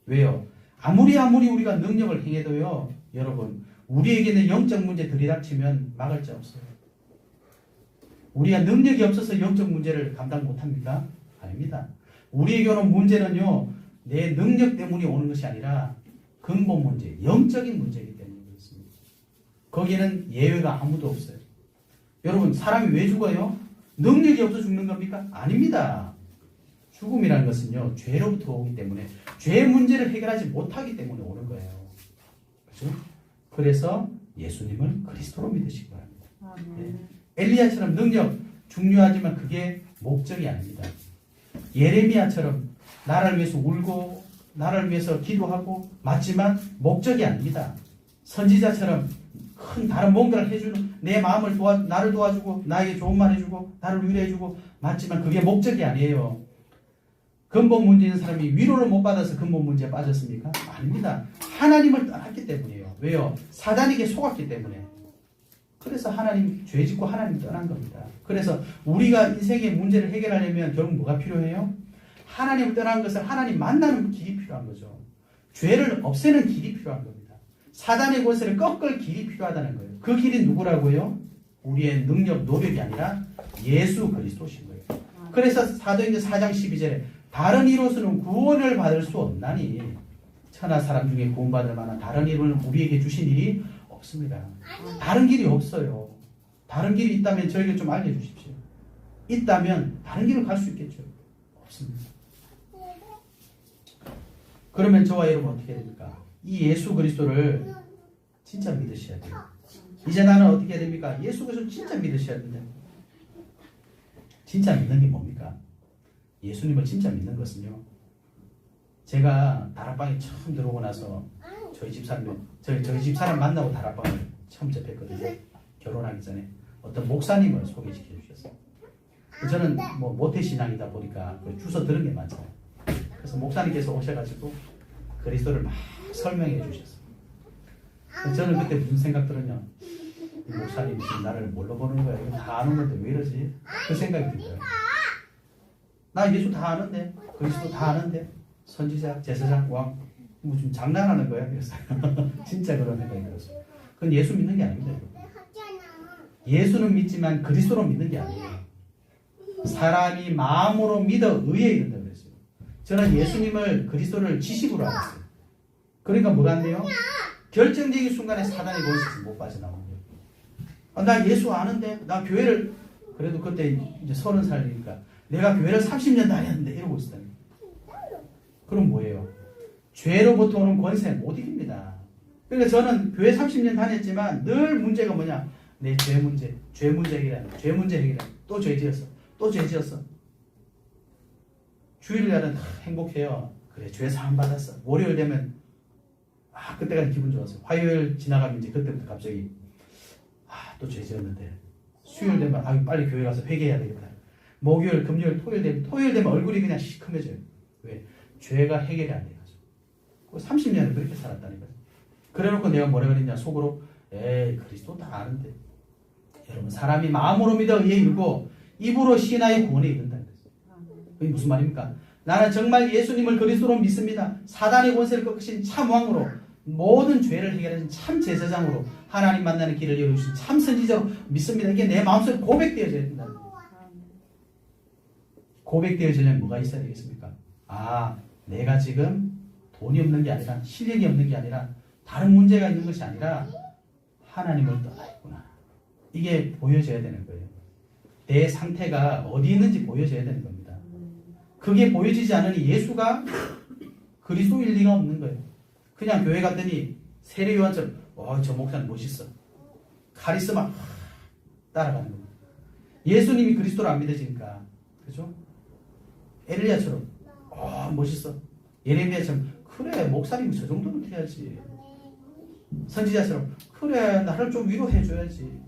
왜요? 아무리 우리가 능력을 행해도요, 여러분 우리에게는 영적 문제 들이닥치면 막을 자 없어요. 우리가 능력이 없어서 영적 문제를 감당 못합니까? 아닙니다. 우리에게 오는 문제는요, 내 능력 때문에 오는 것이 아니라 근본 문제, 영적인 문제이기 때문에 그렇습니다. 거기에는 예외가 아무도 없어요. 여러분, 사람이 왜 죽어요? 능력이 없어 죽는 겁니까? 아닙니다. 죽음이라는 것은요, 죄로부터 오기 때문에, 죄 문제를 해결하지 못하기 때문에 오는 거예요. 그렇죠? 그래서 예수님을 그리스도로 믿으시기 바랍니다. 네. 엘리야처럼 능력 중요하지만 그게 목적이 아닙니다. 예레미야처럼 나를 위해서 울고 나를 위해서 기도하고 맞지만 목적이 아닙니다. 선지자처럼 큰 다른 뭔가를 해주는 내 마음을 나를 도와주고 나에게 좋은 말 해주고 나를 위로해주고 맞지만 그게 목적이 아니에요. 근본 문제 있는 사람이 위로를 못 받아서 근본 문제에 빠졌습니까? 아닙니다. 하나님을 떠났기 때문이에요. 왜요? 사단에게 속았기 때문에. 그래서 하나님 죄 짓고 하나님 떠난 겁니다. 그래서 우리가 인생의 문제를 해결하려면 결국 뭐가 필요해요? 하나님을 떠난 것은 하나님 만나는 길이 필요한 거죠. 죄를 없애는 길이 필요한 겁니다. 사단의 권세를 꺾을 길이 필요하다는 거예요. 그 길이 누구라고요? 우리의 능력, 노력이 아니라 예수 그리스도신 거예요. 그래서 사도행전 4장 12절에 다른 이로서는 구원을 받을 수 없나니 천하 사람 중에 구원받을 만한 다른 이로는 우리에게 주신 일이 없습니다. 다른 길이 없어요. 다른 길이 있다면 저에게 좀 알려주십시오. 있다면 다른 길을 갈 수 있겠죠. 없습니다. 그러면 저와 여러분 어떻게 됩니까? 이 예수 그리스도를 진짜 믿으셔야 돼요. 이제 나는 어떻게 해야 됩니까? 예수 그리스도를 진짜 믿으셔야 됩니다. 진짜 믿는 게 뭡니까? 예수님을 진짜 믿는 것은요. 제가 다락방에 처음 들어오고 나서 저희 집사람 만나고 다락방을 처음 접했거든요. 결혼하기 전에 어떤 목사님을 소개시켜 주셨어요. 저는 뭐 모태신앙이다 보니까 주워 들은 게 많잖아요. 그래서 목사님께서 오셔가지고 그리스도를 막 설명해 주셨어요. 저는 그때 무슨 생각 들었냐? 이 목사님이 지금 나를 뭘로 보는 거야? 이거 다 아는 건데 왜 이러지? 그 생각이 들어요. 나 예수 다 아는데, 그리스도 다 아는데, 선지자, 제사장, 왕, 무슨 장난하는 거야? 그랬어요. 진짜 그런 생각이 들었어요. 그건 예수 믿는 게 아닙니다. 예수는 믿지만 그리스도로 믿는 게 아니에요. 사람이 마음으로 믿어 의에 이른다 그랬어요. 저는 예수님을 그리스도를 지식으로 알았어요. 그러니까 뭐가 안 돼요? 결정적인 순간에 사단이 거기서 못 빠져나오는 거예요. 나 예수 아는데, 나 교회를, 그래도 그때 이제 30살이니까 내가 교회를 30년 다녔는데 이러고 있어요. 그럼 뭐예요? 죄로부터 오는 권세 못 이깁니다. 그러니까 저는 교회 30년 다녔지만 늘 문제가 뭐냐? 내 죄 문제 해결하는, 죄 문제 해결하는, 또 죄 지었어. 또 죄 지었어. 주일날은 행복해요. 그래, 죄 사함 받았어. 월요일 되면 그때가 기분 좋았어요. 화요일 지나가면 이제 그때부터 갑자기 또 죄 지었는데. 수요일 되면 빨리 교회 가서 회개해야 되겠다. 목요일, 금요일, 토요일 되면 얼굴이 그냥 시커매져요. 왜? 죄가 해결이 안 돼가지고. 30년을 그렇게 살았다니까요. 그래놓고 내가 뭐라 그랬냐 속으로 그리스도 다 아는데. 여러분 사람이 마음으로 믿어 의에 이르고 입으로 신하의 구원에 이른다 그랬어요. 그게 무슨 말입니까? 나는 정말 예수님을 그리스도로 믿습니다. 사단의 권세를 꺾으신 참 왕으로 모든 죄를 해결하신 참 제사장으로 하나님 만나는 길을 열어주신 참 선지자로 믿습니다. 이게 내 마음속에 고백되어져야 된다. 고백되어지려면 뭐가 있어야 되겠습니까? 내가 지금 돈이 없는 게 아니라 실력이 없는 게 아니라 다른 문제가 있는 것이 아니라 하나님을 떠나 있구나. 이게 보여져야 되는 거예요. 내 상태가 어디 있는지 보여져야 되는 겁니다. 그게 보여지지 않으니 예수가 그리스도일 리가 없는 거예요. 그냥 교회 갔더니 세례 요한처럼 저 목사님 멋있어. 카리스마 따라가는 겁니다. 예수님이 그리스도를 안 믿어지니까 그죠? 엘리야처럼 멋있어. 예레미야처럼 그래 목사님이 저 정도는 해야지. 선지자처럼 그래 나를 좀 위로해줘야지.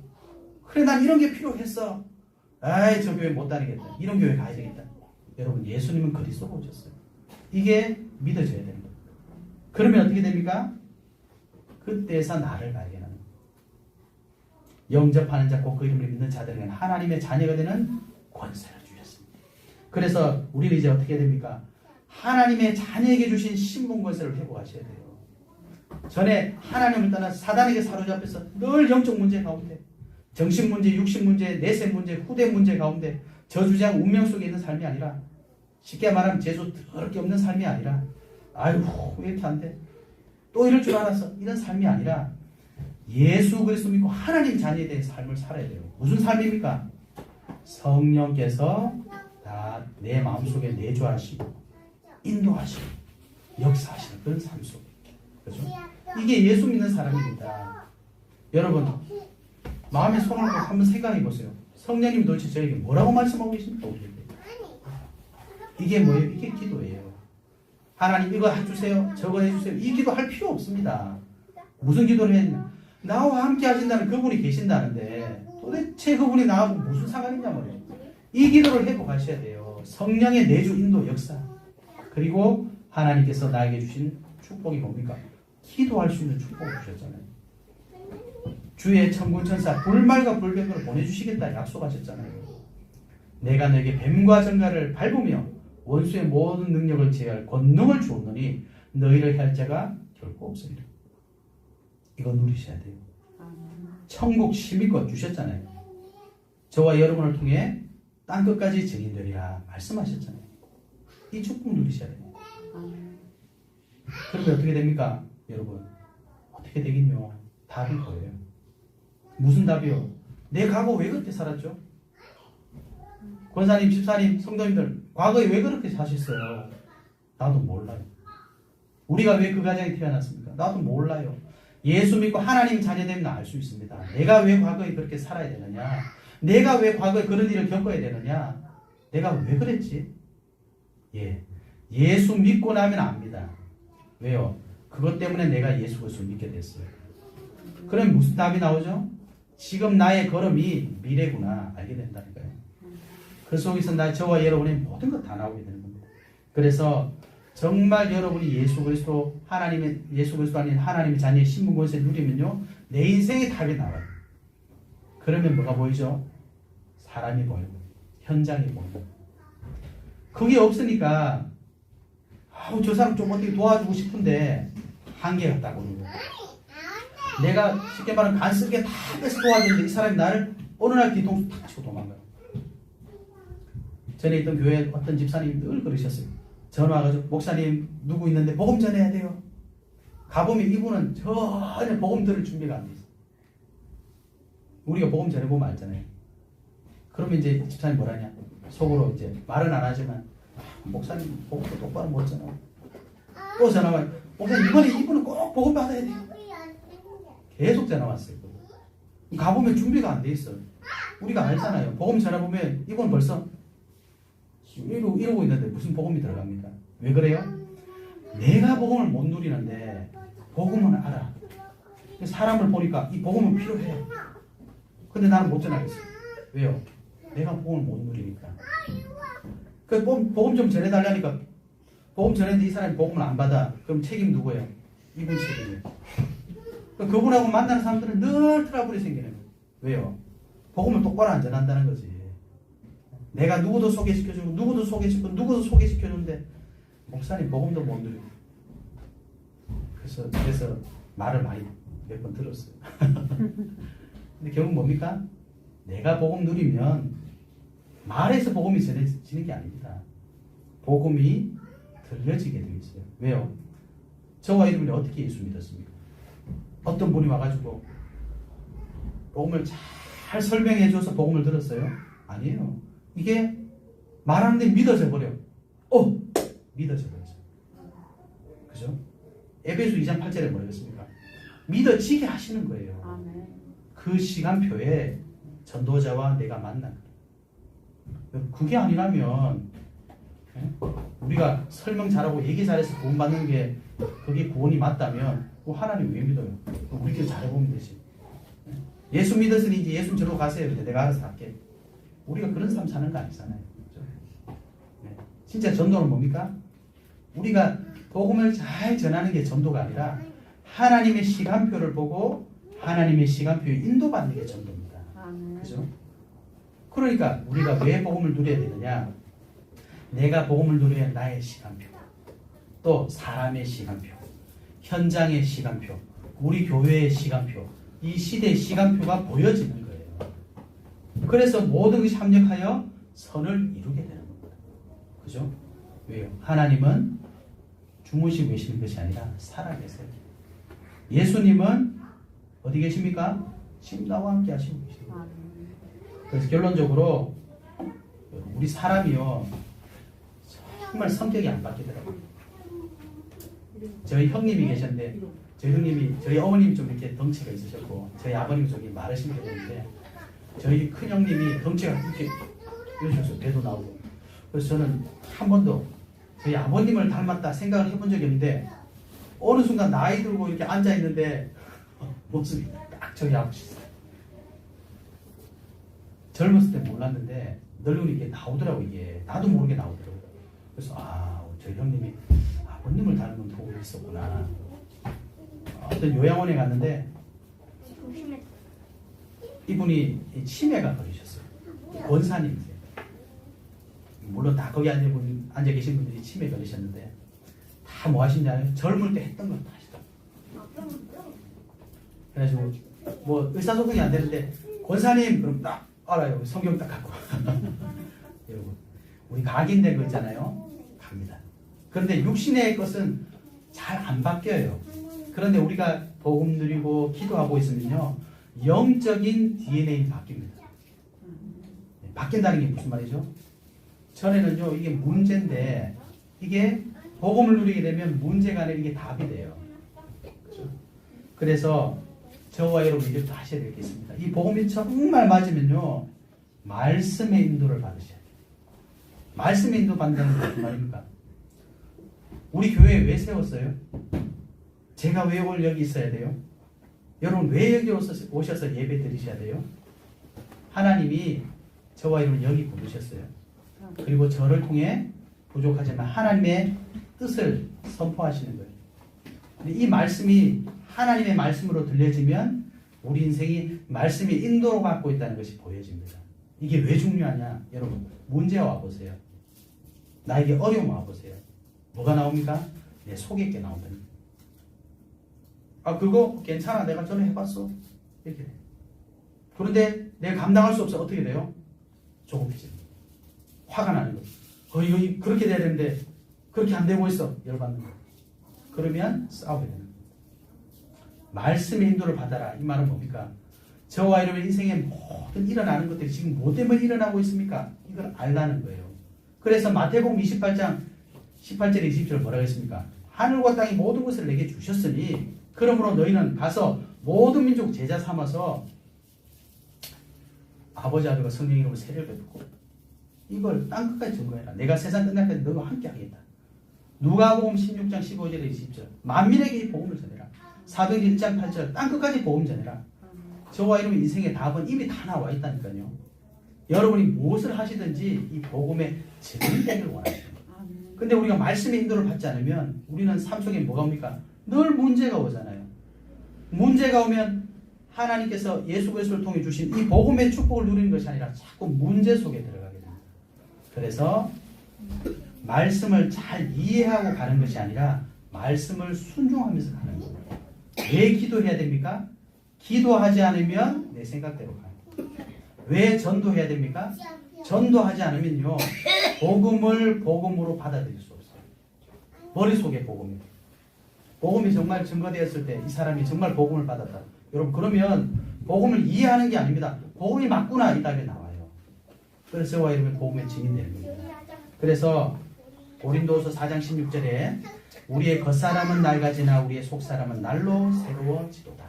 그래 난 이런 게 필요했어. 저 교회 못 다니겠다. 이런 교회 가야 되겠다. 여러분 예수님은 그리스도로 오셨어요. 이게 믿어져야 되는 거예요. 그러면 어떻게 됩니까? 그때서 나를 발견하는 거예요. 영접하는 자 곧 그 이름을 믿는 자들에게는 하나님의 자녀가 되는 권세를 주셨습니다. 그래서 우리는 이제 어떻게 됩니까? 하나님의 자녀에게 주신 신분 권세를 회복하셔야 돼요. 전에 하나님을 떠나 사단에게 사로잡혀서 늘 영적 문제 가운데 정신 문제, 육신 문제, 내세 문제, 후대 문제 가운데 저주장 운명 속에 있는 삶이 아니라 쉽게 말하면 재수 더럽게 없는 삶이 아니라 왜 이렇게 안 돼? 또 이럴 줄 알았어. 이런 삶이 아니라 예수 그리스도 믿고 하나님 자녀에 대한 삶을 살아야 돼요. 무슨 삶입니까? 성령께서 다 내 마음속에 내주하시고 인도하시고 역사하시는 그런 삶 속에 그렇죠? 이게 예수 믿는 사람입니다. 여러분 마음에 손을 놓고 한번 생각해 보세요. 성령님이 도대체 저에게 뭐라고 말씀하고 계십니까? 이게 뭐예요? 이게 기도예요. 하나님 이거 해주세요. 저거 해주세요. 이 기도 할 필요 없습니다. 무슨 기도를 해야 되냐? 나와 함께 하신다는 그분이 계신다는데 도대체 그분이 나하고 무슨 상관이냐 말이에요. 이 기도를 회복하셔야 돼요. 성령의 내주 인도 역사 그리고 하나님께서 나에게 주신 축복이 뭡니까? 기도할 수 있는 축복을 주셨잖아요. 주의 천군천사 불말과 불병거를 보내주시겠다 약속하셨잖아요. 내가 너에게 뱀과 정갈을 밟으며 원수의 모든 능력을 제어할 권능을 주었느니 너희를 할 자가 결코 없으리라. 이거 누리셔야 돼요. 천국 시민권 주셨잖아요. 저와 여러분을 통해 땅끝까지 증인되리라 말씀하셨잖아요. 이 축복 누리셔야 돼요. 그러면 어떻게 됩니까? 여러분 어떻게 되긴요. 답이 보여요. 무슨 답이요? 내 과거 왜 그렇게 살았죠? 권사님, 집사님, 성도님들 과거에 왜 그렇게 사셨어요? 나도 몰라요. 우리가 왜 그 가정에 태어났습니까? 나도 몰라요. 예수 믿고 하나님 자녀되면 알 수 있습니다. 내가 왜 과거에 그렇게 살아야 되느냐? 내가 왜 과거에 그런 일을 겪어야 되느냐? 내가 왜 그랬지? 예수 믿고 나면 압니다. 왜요? 그것 때문에 내가 예수 그리스도를 믿게 됐어요. 그럼 무슨 답이 나오죠? 지금 나의 걸음이 미래구나 알게 된다니까요. 그 속에서 저와 여러분의 모든 것 다 나오게 되는 겁니다. 그래서 정말 여러분이 예수 그리스도 아닌 하나님의 자녀의 신분 권세를 누리면요, 내 인생의 답이 나와요. 그러면 뭐가 보이죠? 사람이 보이고 현장이 보이고. 그게 없으니까 저 사람 좀 어떻게 도와주고 싶은데 한계가 딱 오는 거예요. 내가 쉽게 말하면 간섭게 다 뺏어 도와주는데 이 사람이 나를 어느 날 뒤통수 탁 치고 도망가요. 전에 있던 교회 어떤 집사님이 늘 그러셨어요. 전화 와가지고 목사님 누구 있는데 복음 전해야 돼요. 가보면 이분은 전혀 복음 들을 준비가 안 돼 있어요. 우리가 복음 전해보면 알잖아요. 그러면 이제 집사님 뭐라냐? 속으로 이제 말은 안 하지만 목사님 복음도 똑바로 못 전하. 또 전화 와요. 목사님 이분은 꼭 복음 받아야 돼요. 계속 전화 왔어요. 가보면 준비가 안 돼 있어요. 우리가 알잖아요. 복음 전해보면 이분 벌써 이러고 있는데 무슨 복음이 들어갑니까? 왜 그래요? 내가 복음을 못 누리는데 복음은 알아. 사람을 보니까 이 복음은 필요해. 근데 나는 못 전하겠어. 왜요? 내가 복음을 못 누리니까. 그 복음 좀 전해달라니까 복음 전했는데 이 사람이 복음을 안 받아. 그럼 책임 누구예요? 이분 책임이에요. 그분하고 만나는 사람들은 늘 트러블이 생기는 거예요. 왜요? 복음을 똑바로 안 전한다는 거지. 내가 누구도 소개시켜주고 누구도 소개시켜주는데 목사님 복음도 못 누리고. 그래서 말을 많이 몇 번 들었어요. 근데 결국 뭡니까? 내가 복음 누리면 말에서 복음이 전해지는 게 아닙니다. 복음이 들려지게 되어 있어요. 왜요? 저와 여러분이 어떻게 예수 믿었습니까? 어떤 분이 와가지고 복음을 잘 설명해 줘서 복음을 들었어요? 아니에요. 이게 말하는데 믿어져 버려. 믿어져 버렸어요. 그죠? 에베소 2장 8절에 뭐라 그랬습니까? 믿어지게 하시는 거예요. 아멘. 그 시간표에 전도자와 내가 만난 거예요. 그게 아니라면 우리가 설명 잘하고 얘기 잘해서 구원 받는 게 그게 구원이 맞다면 하나님 왜 믿어요? 우리끼리 잘해보면 되지. 예수 믿었으니 이제 예수 저로 가세요. 근데 내가 알아서 할게. 우리가 그런 삶 사는 거 아니잖아요. 그렇죠? 진짜 전도는 뭡니까? 우리가 복음을 잘 전하는 게 전도가 아니라 하나님의 시간표를 보고 하나님의 시간표에 인도받는 게 전도입니다. 그죠? 그러니까 우리가 왜 복음을 누려야 되느냐? 내가 복음을 누려야 나의 시간표, 또 사람의 시간표, 현장의 시간표, 우리 교회의 시간표, 이 시대의 시간표가 보여지는 거예요. 그래서 모든 것이 합력하여 선을 이루게 되는 겁니다. 그죠? 왜요? 하나님은 주무시고 계시는 것이 아니라 살아계세요. 예수님은 어디 계십니까? 지금 나와 함께 하시고 계십니다. 그래서 결론적으로 우리 사람이요 정말 성격이 안 바뀌더라고요. 저희 형님이 계셨는데 저희 어머님이 좀 이렇게 덩치가 있으셨고 저희 아버님이 좀 마르신 분인데 저희 큰 형님이 덩치가 이렇게 이러셨어요. 배도 나오고. 그래서 저는 한 번도 저희 아버님을 닮았다 생각을 해본 적이 없는데 어느 순간 나이 들고 이렇게 앉아 있는데 모습이 딱 저희 아버지였어요. 젊었을 때 몰랐는데 늙으니 이게 나오더라고. 이게 나도 모르게 나오더라고요. 그래서 저희 형님이 아버님을 닮은 복이 있었구나. 어떤 요양원에 갔는데 이분이 치매가 걸리셨어요. 권사님이세요. 물론 다 거기 앉아 계신 분들이 치매 걸리셨는데 다 뭐 하시냐면 젊을 때 했던 걸 다 하시더라고요. 그래가지고 뭐 의사소통이 안 되는데 권사님 그럼 딱 알아요. 성경 딱 갖고 여러분 우리 각인된 거 있잖아요. 갑니다. 그런데 육신의 것은 잘 안 바뀌어요. 그런데 우리가 복음 누리고 기도하고 있으면요 영적인 DNA는 바뀝니다. 바뀐다는 게 무슨 말이죠? 전에는요, 이게 문제인데, 이게 복음을 누리게 되면 문제가 아니라 이게 답이 돼요. 그렇죠? 그래서 저와 여러분 이제 또 하셔야 될 게 있습니다. 이 복음이 정말 맞으면요, 말씀의 인도를 받으셔야 돼요. 말씀의 인도 받는다는 게 무슨 말입니까? 우리 교회 왜 세웠어요? 제가 왜 오늘 여기 있어야 돼요? 여러분 왜 여기 오셔서 예배 드리셔야 돼요? 하나님이 저와 여러분 여기 부르셨어요. 그리고 저를 통해 부족하지만 하나님의 뜻을 선포하시는 거예요. 근데 이 말씀이 하나님의 말씀으로 들려지면 우리 인생이 말씀이 인도로 받고 있다는 것이 보여집니다. 이게 왜 중요하냐? 여러분 문제 와보세요. 나에게 어려움 와보세요. 뭐가 나옵니까? 내 속에 게 나온다는 거예요. 아 그거 괜찮아. 내가 전에 해봤어. 이렇게 돼요. 그런데 내가 감당할 수 없어. 어떻게 돼요? 조급해집니다. 화가 나는 거예요. 이거 그렇게 돼야 되는데 그렇게 안 되고 있어. 열받는 거예요. 그러면 싸우게 되는 거예요. 말씀의 인도를 받아라. 이 말은 뭡니까? 저와 여러분의 인생에 모든 일어나는 것들이 지금 뭐 때문에 일어나고 있습니까? 이걸 알라는 거예요. 그래서 마태복음 28장 18절에 20절 뭐라고 했습니까? 하늘과 땅이 모든 것을 내게 주셨으니 그러므로 너희는 가서 모든 민족 제자 삼아서 아버지 아들과 성령 이름으로 세례를 베푸고 이걸 땅끝까지 증거해라. 내가 세상 끝날까지 너희와 함께 하겠다. 누가복음 16장 15절에 20절 만민에게 이 복음을 전해라. 사도행 1장 8절 땅끝까지 복음 전해라. 저와 여러분 인생의 답은 이미 다 나와 있다니까요. 여러분이 무엇을 하시든지 이 복음에 증인되기를 원하십니다. 근데 우리가 말씀의 인도를 받지 않으면 우리는 삶 속에 뭐가 옵니까? 늘 문제가 오잖아요. 문제가 오면 하나님께서 예수 그리스도를 통해 주신 이 복음의 축복을 누리는 것이 아니라 자꾸 문제 속에 들어가게 됩니다. 그래서 말씀을 잘 이해하고 가는 것이 아니라 말씀을 순종하면서 가는 거예요. 왜 기도해야 됩니까? 기도하지 않으면 내 생각대로 가요. 왜 전도해야 됩니까? 전도하지 않으면요 복음을 복음으로 받아들일 수 없어요. 머릿속에 복음이 복음이 정말 증거되었을 때 이 사람이 정말 복음을 받았다. 여러분 그러면 복음을 이해하는 게 아닙니다. 복음이 맞구나 이 답이 나와요. 그래서 저와 여러분의 복음의 증인되는 겁니다. 그래서 고린도서 4장 16절에 우리의 겉사람은 낡아지나 우리의 속사람은 날로 새로워지도다.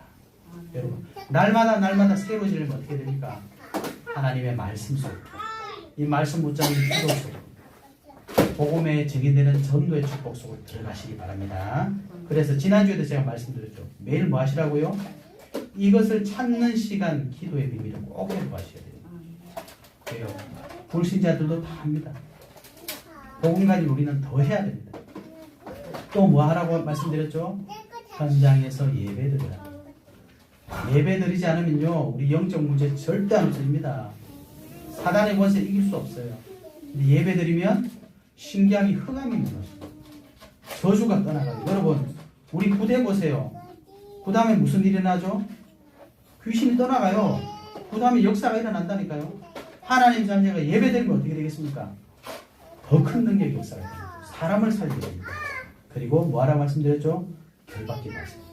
여러분 날마다 새로워지려면 어떻게 됩니까? 하나님의 말씀 속 이 말씀 붙잡는 기도 속 복음의 증인되는 전도의 축복 속으로 들어가시기 바랍니다. 그래서 지난주에도 제가 말씀드렸죠. 매일 뭐 하시라고요? 이것을 찾는 시간 기도의 비밀을 꼭 공부하셔야 돼요. 왜요? 불신자들도 다 합니다. 복음 가진 우리는 더 해야 됩니다. 또 뭐 하라고 말씀드렸죠? 현장에서 예배드리라. 예배드리지 않으면요 우리 영적 문제 절대 안 없습니다. 사단의 권세 이길 수 없어요. 근데 예배드리면 신기하게 흑암이 무너집니다. 저주가 떠나가요. 여러분 우리 구대 보세요. 그 다음에 무슨 일이 일어나죠? 귀신이 떠나가요. 그 다음에 역사가 일어난다니까요. 하나님 자녀가 예배드리면 어떻게 되겠습니까? 더 큰 능력의 역사가 됩니다. 사람을 살리게 됩니다. 그리고 뭐하라고 말씀드렸죠? 결박기도 하세요.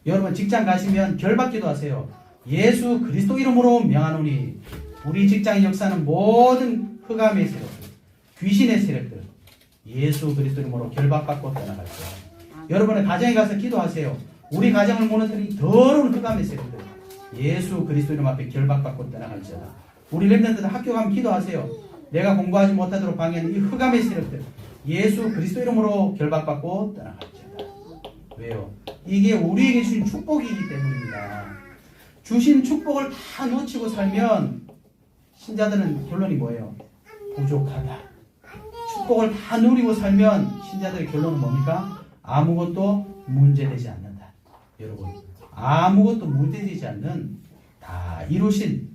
여러분 직장 가시면 결박기도 하세요. 예수 그리스도 이름으로 명하노니 우리 직장의 역사는 모든 흑암의 세력들, 귀신의 세력들 예수 그리스도 이름으로 결박받고 떠나갈 거예요. 여러분의 가정에 가서 기도하세요. 우리 가정을 무너뜨린 더러운 흑암의 세력들 예수 그리스도 이름 앞에 결박받고 떠나갈지어다. 우리 렘넌트들 학교 가면 기도하세요. 내가 공부하지 못하도록 방해하는 이 흑암의 세력들 예수 그리스도 이름으로 결박받고 떠나갈지어다. 왜요? 이게 우리에게 주신 축복이기 때문입니다. 주신 축복을 다 놓치고 살면 신자들은 결론이 뭐예요? 부족하다. 축복을 다 누리고 살면 신자들의 결론은 뭡니까? 아무것도 문제되지 않는다. 여러분 아무것도 문제되지 않는 다 이루신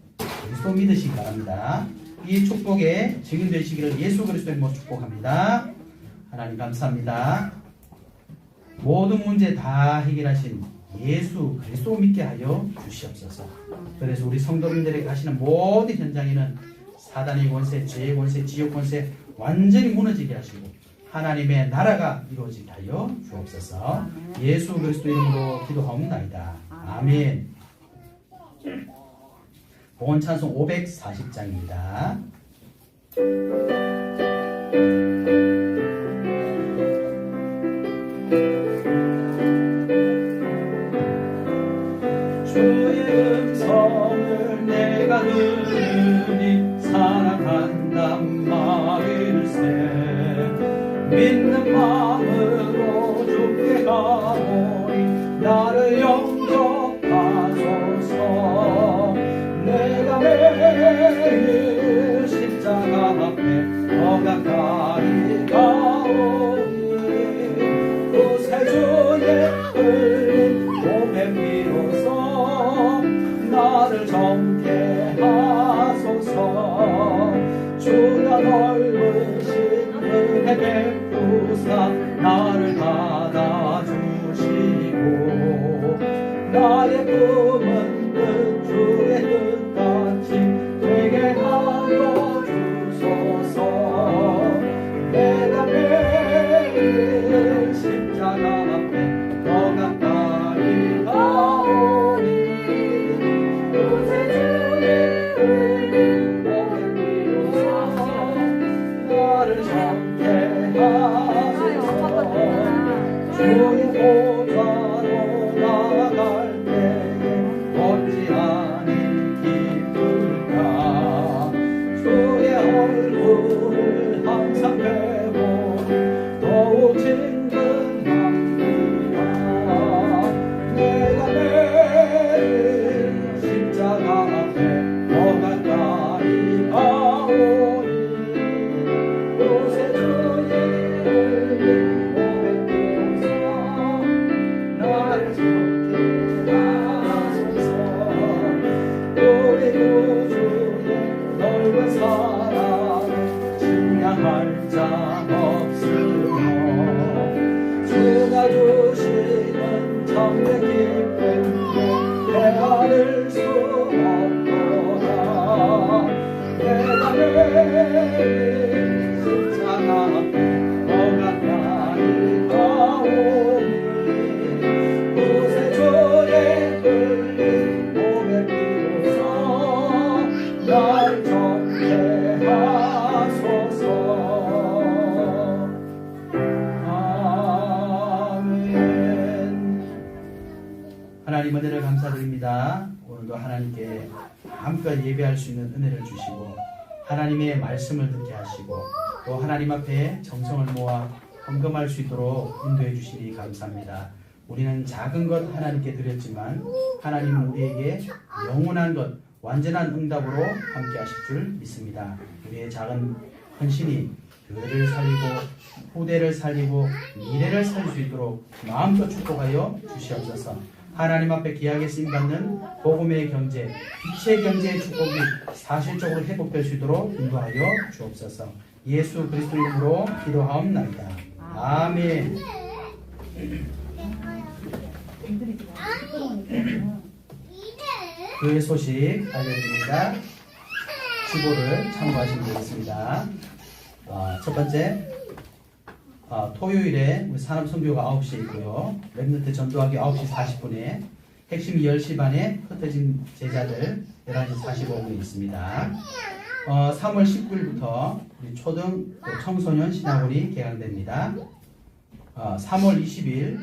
그리스도 믿으시기 바랍니다. 이 축복에 증인되시기를 예수 그리스도의 축복합니다. 하나님 감사합니다. 모든 문제 다 해결하신 예수 그리스도 믿게 하여 주시옵소서. 그래서 우리 성도님들에게 가시는 모든 현장에는 사단의 권세, 죄의 권세, 지옥 권세 완전히 무너지게 하시고 하나님의 나라가 이루어지게 하여 주옵소서. 예수 그리스도 이름으로 기도하옵나이다. 아멘. 복원 찬송 540장입니다. 주의 음성을 내가 들으니 살아간단 말일세. 믿는 마음으로 주께 가오니 나를 영접하소서. 내가 매일 십자가 앞에 더 가까이 가오니 구세주의 흘린 몸의 피로써 나를 정케 하소서. 주가 넓으신 은혜 베푸사 나를 받아주시고 나의 꿈은 그 주의 뜻같이 되게 하여 주소서. 내가 매일 십자가 앞에 더 가까이 가오니 구세주의 흘린 몸의 피로써 나를 정케 하소서. 주의 보좌로 나아갈 때에 어찌하니 기쁠까. 주의 얼굴을 항상 뵈보니 더욱 친근합니다. 내가 매일 십자가 앞에 더 가까이 가오니 구세주의 흘린 몸의 피로써 나를 정케 하소서. 우리 구주의 넓은 사랑을 증량할 자 없으며 주가 주시는 참된 기쁨에 헤아릴 수 없도다. 내가 매일 십자가 앞에 더 가까이 가오니 구세주의 흘린 몸의 피로써 나를 정케 하소서. 아멘. 하나님 은혜를 감사드립니다. 오늘도 하나님께 마음껏 예배할 수 있는 은혜를 주시고 하나님의 말씀을 듣게 하시고 또 하나님 앞에 정성을 모아 헌금할 수 있도록 인도해 주시니 감사합니다. 우리는 작은 것 하나님께 드렸지만 하나님은 우리에게 영원한 것, 완전한 응답으로 함께 하실 줄 믿습니다. 우리의 작은 헌신이 교회를 살리고 후대를 살리고 미래를 살릴 수 있도록 마음껏 축복하여 주시옵소서. 하나님 앞에 귀하게 쓰임받는 복음의 경제, 빛의 경제의 축복이 사실적으로 회복될 수 있도록 인도하여 주옵소서. 예수 그리스도 이름으로 기도하옵나이다. 아멘. 교회 소식 알려드립니다. 주보를 참고하시면 되겠습니다. 첫 번째, 토요일에 우리 산업 선교가 9시에 있고요. 랩런트 전도하기 9시 40분에 핵심이 10시 반에 흩어진 제자들 11시 45분에 있습니다. 3월 19일부터 우리 초등 또 청소년 신학원이 개강됩니다. 3월 20일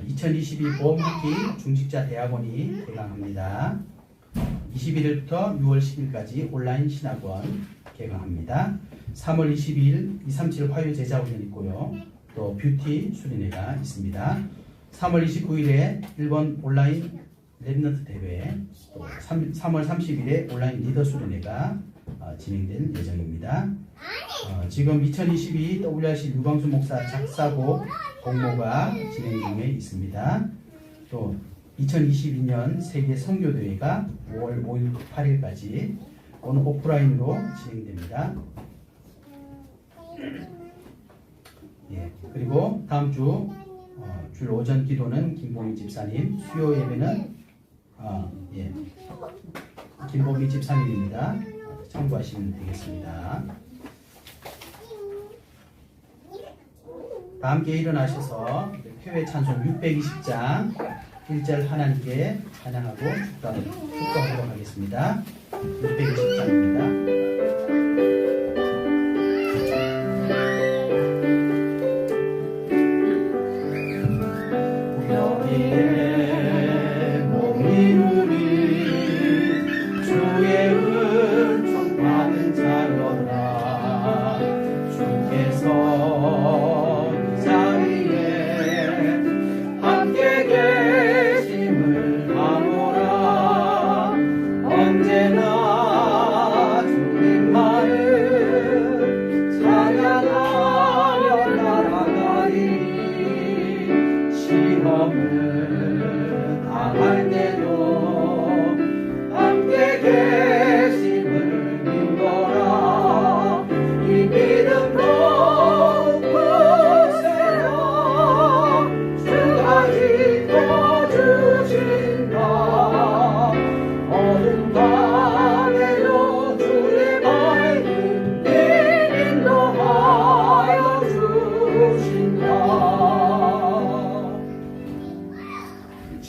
2022 보험학기 중직자 대학원이 개강합니다. 21일부터 6월 10일까지 온라인 신학원 개강합니다. 3월 22일 237 화요 제자훈련이 있고요. 또 뷰티 수련회가 있습니다. 3월 29일에 일본 온라인 랩런트 대회, 또 3월 30일에 온라인 리더 수련회가 진행될 예정입니다. 지금 2022 WRC 유광수 목사 작사곡 공모가 진행 중에 있습니다. 또 2022년 세계 선교대회가 5월 5일부터 8일까지 오늘 오프라인으로 진행됩니다. 예, 그리고 다음 주 주일 오전 기도는 김보미 집사님, 수요 예배는 김보미 집사님입니다. 참고하시면 되겠습니다. 다 함께 일어나셔서 표회 찬송 620장 1절 하나님께 찬양하고 축도하도록 하겠습니다. 620장입니다.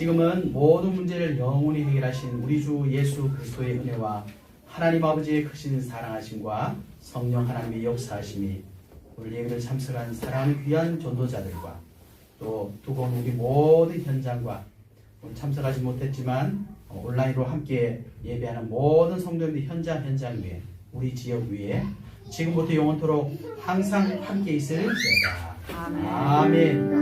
지금은 모든 문제를 영원히 해결하신 우리 주 예수 그리스도의 은혜와 하나님 아버지의 크신 사랑하심과 성령 하나님의 역사하심이 오늘 예배를 참석한 사랑하는 귀한 전도자들과 또 두고 온 우리 모든 현장과 오늘 참석하지 못했지만 온라인으로 함께 예배하는 모든 성도님들 현장 위에 우리 지역 위에 지금부터 영원토록 항상 함께 있을지어다. 아멘.